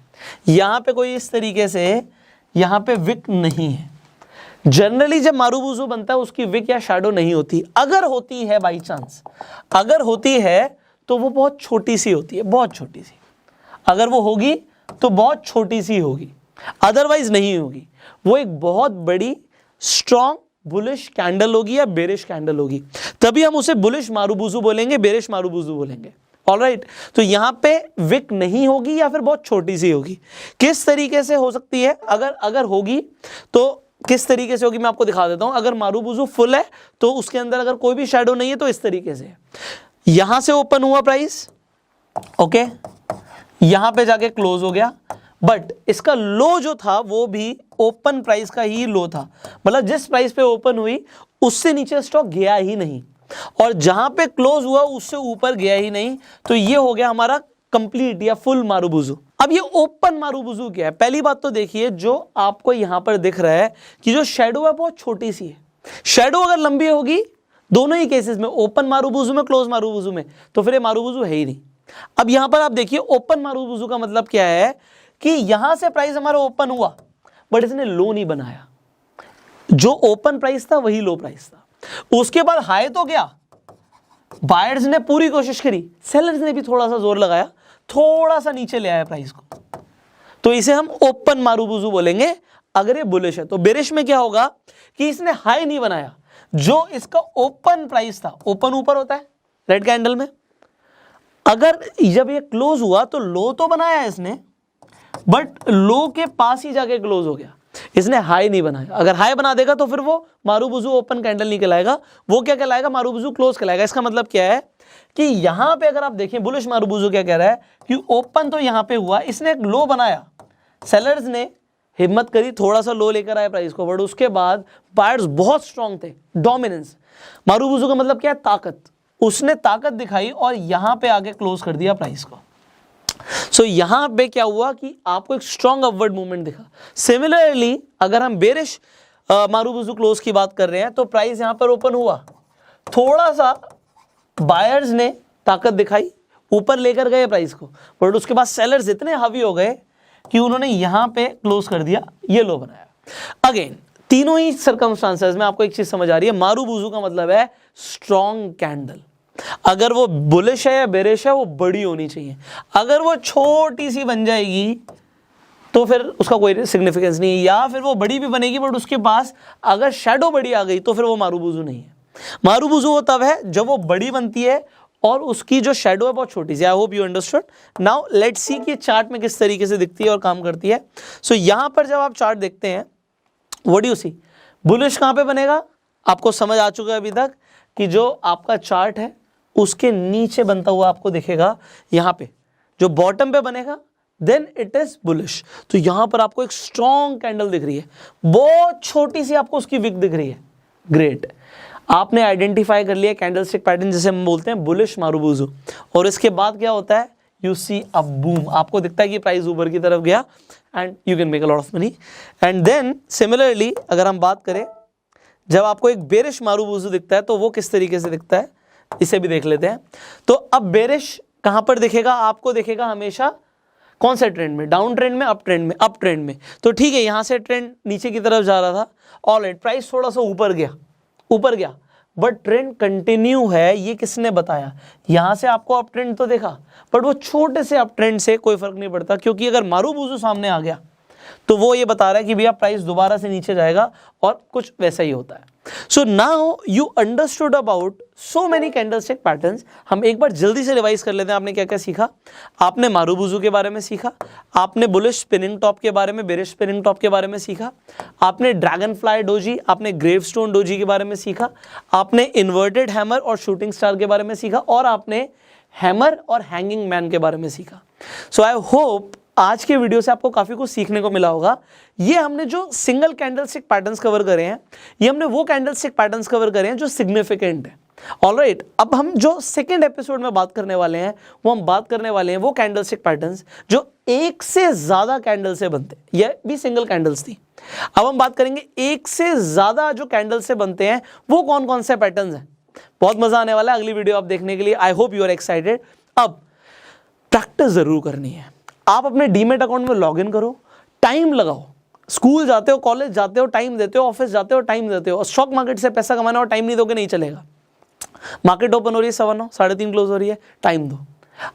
यहां पे कोई इस तरीके से यहां पे विक नहीं है। जनरली जब मारुबुजु बनता है उसकी विक या शैडो नहीं होती, अगर होती है बाई चांस, अगर होती है तो वो बहुत छोटी सी होती है, बहुत छोटी सी। अगर वो होगी तो बहुत छोटी सी होगी, अदरवाइज नहीं होगी। वो एक बहुत बड़ी स्ट्रॉन्ग बुलिश कैंडल होगी या बेरिश कैंडल होगी, तभी हम उसे बुलिश मारुबुजु बोलेंगे, बेरिश मारुबुजु बोलेंगे। ऑलराइट, तो यहां पे विक नहीं होगी या फिर बहुत छोटी सी होगी। किस तरीके से हो सकती है, अगर होगी तो किस तरीके से होगी मैं आपको दिखा देता हूं। अगर मारुबुजु फुल है तो उसके अंदर अगर कोई भी शैडो नहीं है तो इस तरीके से यहां से ओपन हुआ प्राइस, ओके, यहां पे जाके क्लोज हो गया, बट इसका लो जो था वो भी ओपन प्राइस का ही लो था, मतलब जिस प्राइस पे ओपन हुई उससे नीचे स्टॉक गया ही नहीं, और जहां पे क्लोज हुआ उससे ऊपर गया ही नहीं। तो ये हो गया हमारा कंप्लीट या फुल मारुबुजु। अब ये ओपन मारुबुजु क्या है, पहली बात तो देखिए जो आपको यहां पर दिख रहा है कि जो शैडो है बहुत छोटी सी है। शैडो अगर लंबी होगी दोनों ही केसेस में, ओपन मारुबुजु में, क्लोज मारुबुजु में, तो फिर ये मारुबुजु है ही नहीं। अब यहां पर आप देखिए ओपन मारुबुजु का मतलब क्या है कि यहां से प्राइस हमारा ओपन हुआ बट इसने लो नहीं बनाया, जो ओपन प्राइस था वही लो प्राइस था। उसके बाद हाई तो गया, बायर्स ने पूरी कोशिश करी, सेलर्स ने भी थोड़ा सा जोर लगाया, थोड़ा सा नीचे ले आया प्राइस को, तो इसे हम ओपन मारुबुजु बोलेंगे अगर ये बुलिश है। तो बेरिश में क्या होगा कि इसने हाई नहीं बनाया, जो इसका ओपन प्राइस था, ओपन ऊपर होता है रेड कैंडल में, अगर जब ये क्लोज हुआ तो लो तो बनाया इसने बट लो के पास ही जाके क्लोज हो गया, इसने हाई नहीं बनाया। अगर हाई बना देगा तो फिर वो मारुबुजु ओपन कैंडल नहीं कहलाएगा, वो क्या कहलाएगा, मारुबुजु क्लोज कहलाएगा। इसका मतलब क्या है कि यहां पे अगर आप देखें बुलिश मारुबुजु क्या कह रहा है कि ओपन तो यहां पे हुआ, इसने एक लो बनाया, सेलर्स ने हिम्मत करी, थोड़ा सा लो लेकर आए प्राइस को, बट उसके बाद बायर्स बहुत स्ट्रांग थे, डोमिनेंस। मारुबुजु का मतलब क्या है, ताकत। उसने ताकत दिखाई और यहां पे आगे क्लोज कर दिया प्राइस को। सो यहां पे क्या हुआ कि आपको एक स्ट्रॉन्ग अपवर्ड मूवमेंट दिखा। सिमिलरली अगर हम बेरिश मारुबुजु क्लोज की बात कर रहे हैं तो प्राइस यहां पर ओपन हुआ, थोड़ा सा बायर्स ने ताकत दिखाई, ऊपर लेकर गए प्राइस को, बट उसके बाद सेलर्स इतने हावी हो गए कि उन्होंने यहां पे क्लोज कर दिया, ये लो बनाया। अगेन तीनों ही सर्कमस्टांसेस में आपको एक चीज समझ आ रही है, मारुबुजू का मतलब है स्ट्रॉन्ग कैंडल। अगर वो बुलिश है या बेरिश है, वो बड़ी होनी चाहिए। अगर वो छोटी सी बन जाएगी तो फिर उसका कोई सिग्निफिकेंस नहीं है, या फिर वो बड़ी भी बनेगी बट उसके पास अगर शैडो बड़ी आ गई तो फिर वो मारुबुजू नहीं है। मारुबुजू वो तब है जब वो बड़ी बनती है और उसकी जो शैडो है बहुत छोटी सी। I hope you understood. Now let's see कि चार्ट में किस तरीके से दिखती है और काम करती है। सो यहां पर जब आप चार्ट देखते हैं, what do you see, bullish कहां पे बनेगा? आपको समझ आ चुका है अभी तक कि जो आपका चार्ट है उसके नीचे बनता हुआ आपको दिखेगा, यहां पे जो बॉटम पे बनेगा देन इट इज बुलिश। तो यहां पर आपको एक स्ट्रॉन्ग कैंडल दिख रही है, बहुत छोटी सी आपको उसकी विक दिख रही है। ग्रेट, आपने आइडेंटिफाई कर लिया कैंडलस्टिक पैटर्न जिसे हम बोलते हैं बुलिश मारुबुजू। और इसके बाद क्या होता है, यू सी अ बूम, आपको दिखता है कि प्राइस ऊपर की तरफ गया and you can make a lot of money. And then similarly अगर हम बात करें, जब आपको एक बेरिश मारुबुजू दिखता है तो वो किस तरीके से दिखता है, इसे भी देख लेते हैं। तो अब बेरिश कहां पर दिखेगा? आपको दिखेगा हमेशा कौन से ट्रेंड में? डाउन ट्रेंड में, अप ट्रेंड में? अप ट्रेंड में। तो ठीक है, यहां से ट्रेंड नीचे की तरफ जा रहा था, ऑलराइट, प्राइस थोड़ा सा ऊपर गया बट ट्रेंड कंटिन्यू है। ये किसने बताया? यहां से आपको अप ट्रेंड तो देखा बट वो छोटे से अप ट्रेंड से कोई फर्क नहीं पड़ता, क्योंकि अगर मारुबुजू सामने आ गया तो वो ये बता रहा है कि भैया प्राइस दोबारा से नीचे जाएगा, और कुछ वैसा ही होता है। So now you understood about so many candlestick patterns. हम एक बार जल्दी से रिवाइज कर लेते हैं। आपने क्या क्या सीखा? आपने मारुबुजू के बारे में सीखा, आपने बुलिश स्पिनिंग टॉप के बारे में, बेरिश स्पिनिंग टॉप के बारे में सीखा, आपने ड्रैगन फ्लाई डोजी, आपने ग्रेवस्टोन डोजी के बारे में सीखा, आपने इन्वर्टेड हैमर और शूटिंग स्टार के बारे में सीखा, और आपने हैमर और हैंगिंग मैन के बारे में सीखा। सो आई होप आज के वीडियो से आपको काफी कुछ सीखने को मिला होगा। ये हमने जो सिंगल कैंडलस्टिक पैटर्न्स कवर करे हैं, ये हमने वो कैंडलस्टिक पैटर्न्स कवर करे हैं जो सिग्निफिकेंट है। ऑलराइट, अब हम जो सेकंड एपिसोड में बात करने वाले हैं, वो हम बात करने वाले हैं वो कैंडलस्टिक पैटर्न्स जो एक से ज्यादा कैंडल से बनते हैं। ये भी सिंगल कैंडल्स थी। अब हम बात करेंगे एक से ज्यादा जो कैंडल से बनते हैं वो कौन कौन से पैटर्न्स हैं। बहुत मजा आने वाला है अगली वीडियो आप देखने के लिए। I hope you are excited. अब प्रैक्टिस जरूर करनी है। आप अपने डीमेट अकाउंट में लॉगिन करो, टाइम लगाओ। स्कूल जाते हो, कॉलेज जाते हो, टाइम देते हो, ऑफिस जाते हो, टाइम देते हो, और स्टॉक मार्केट से पैसा कमाना और टाइम नहीं दोगे नहीं चलेगा। मार्केट ओपन हो रही है 9:15, 3:30 क्लोज हो रही है, टाइम दो।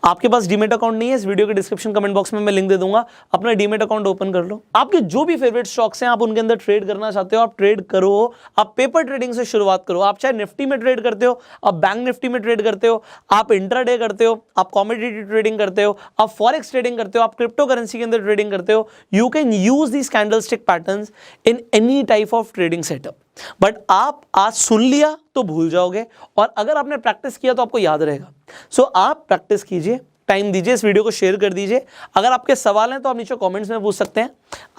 आपके पास डीमेट अकाउंट नहीं है, इस वीडियो के डिस्क्रिप्शन कमेंट बॉक्स में मैं लिंक दे दूंगा, अपना डीमेट अकाउंट ओपन कर लो। आपके जो भी फेवरेट स्टॉक्स हैं, आप उनके अंदर ट्रेड करना चाहते हो, आप ट्रेड करो। आप पेपर ट्रेडिंग से शुरुआत करो। आप चाहे निफ्टी में ट्रेड करते हो, आप बैंक निफ्टी में ट्रेड करते हो, आप इंट्राडे करते हो, आप कमोडिटी ट्रेडिंग करते हो, आप फॉरेक्स ट्रेडिंग करते हो, आप क्रिप्टो करेंसी के अंदर ट्रेडिंग करते हो, you can use these candlestick patterns in any type of trading setup. But आप आज सुन लिया तो भूल जाओगे, और अगर आपने प्रैक्टिस किया तो आपको याद रहेगा। सो आप प्रैक्टिस कीजिए, टाइम दीजिए, इस वीडियो को शेयर कर दीजिए। अगर आपके सवाल हैं तो आप नीचे कमेंट्स में पूछ सकते हैं।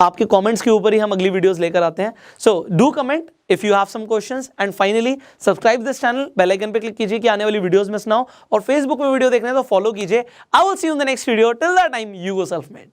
आपके कमेंट्स के ऊपर ही हम अगली वीडियोस लेकर आते हैं। So do comment if you have some questions, and finally subscribe this channel, bell icon पे क्लिक कीजिए कि आने वाली वीडियोस मिस ना हो, और फेसबुक में वीडियो देखने हैं तो फॉलो कीजिए। I will see you in the next video. Till that time, you go self made.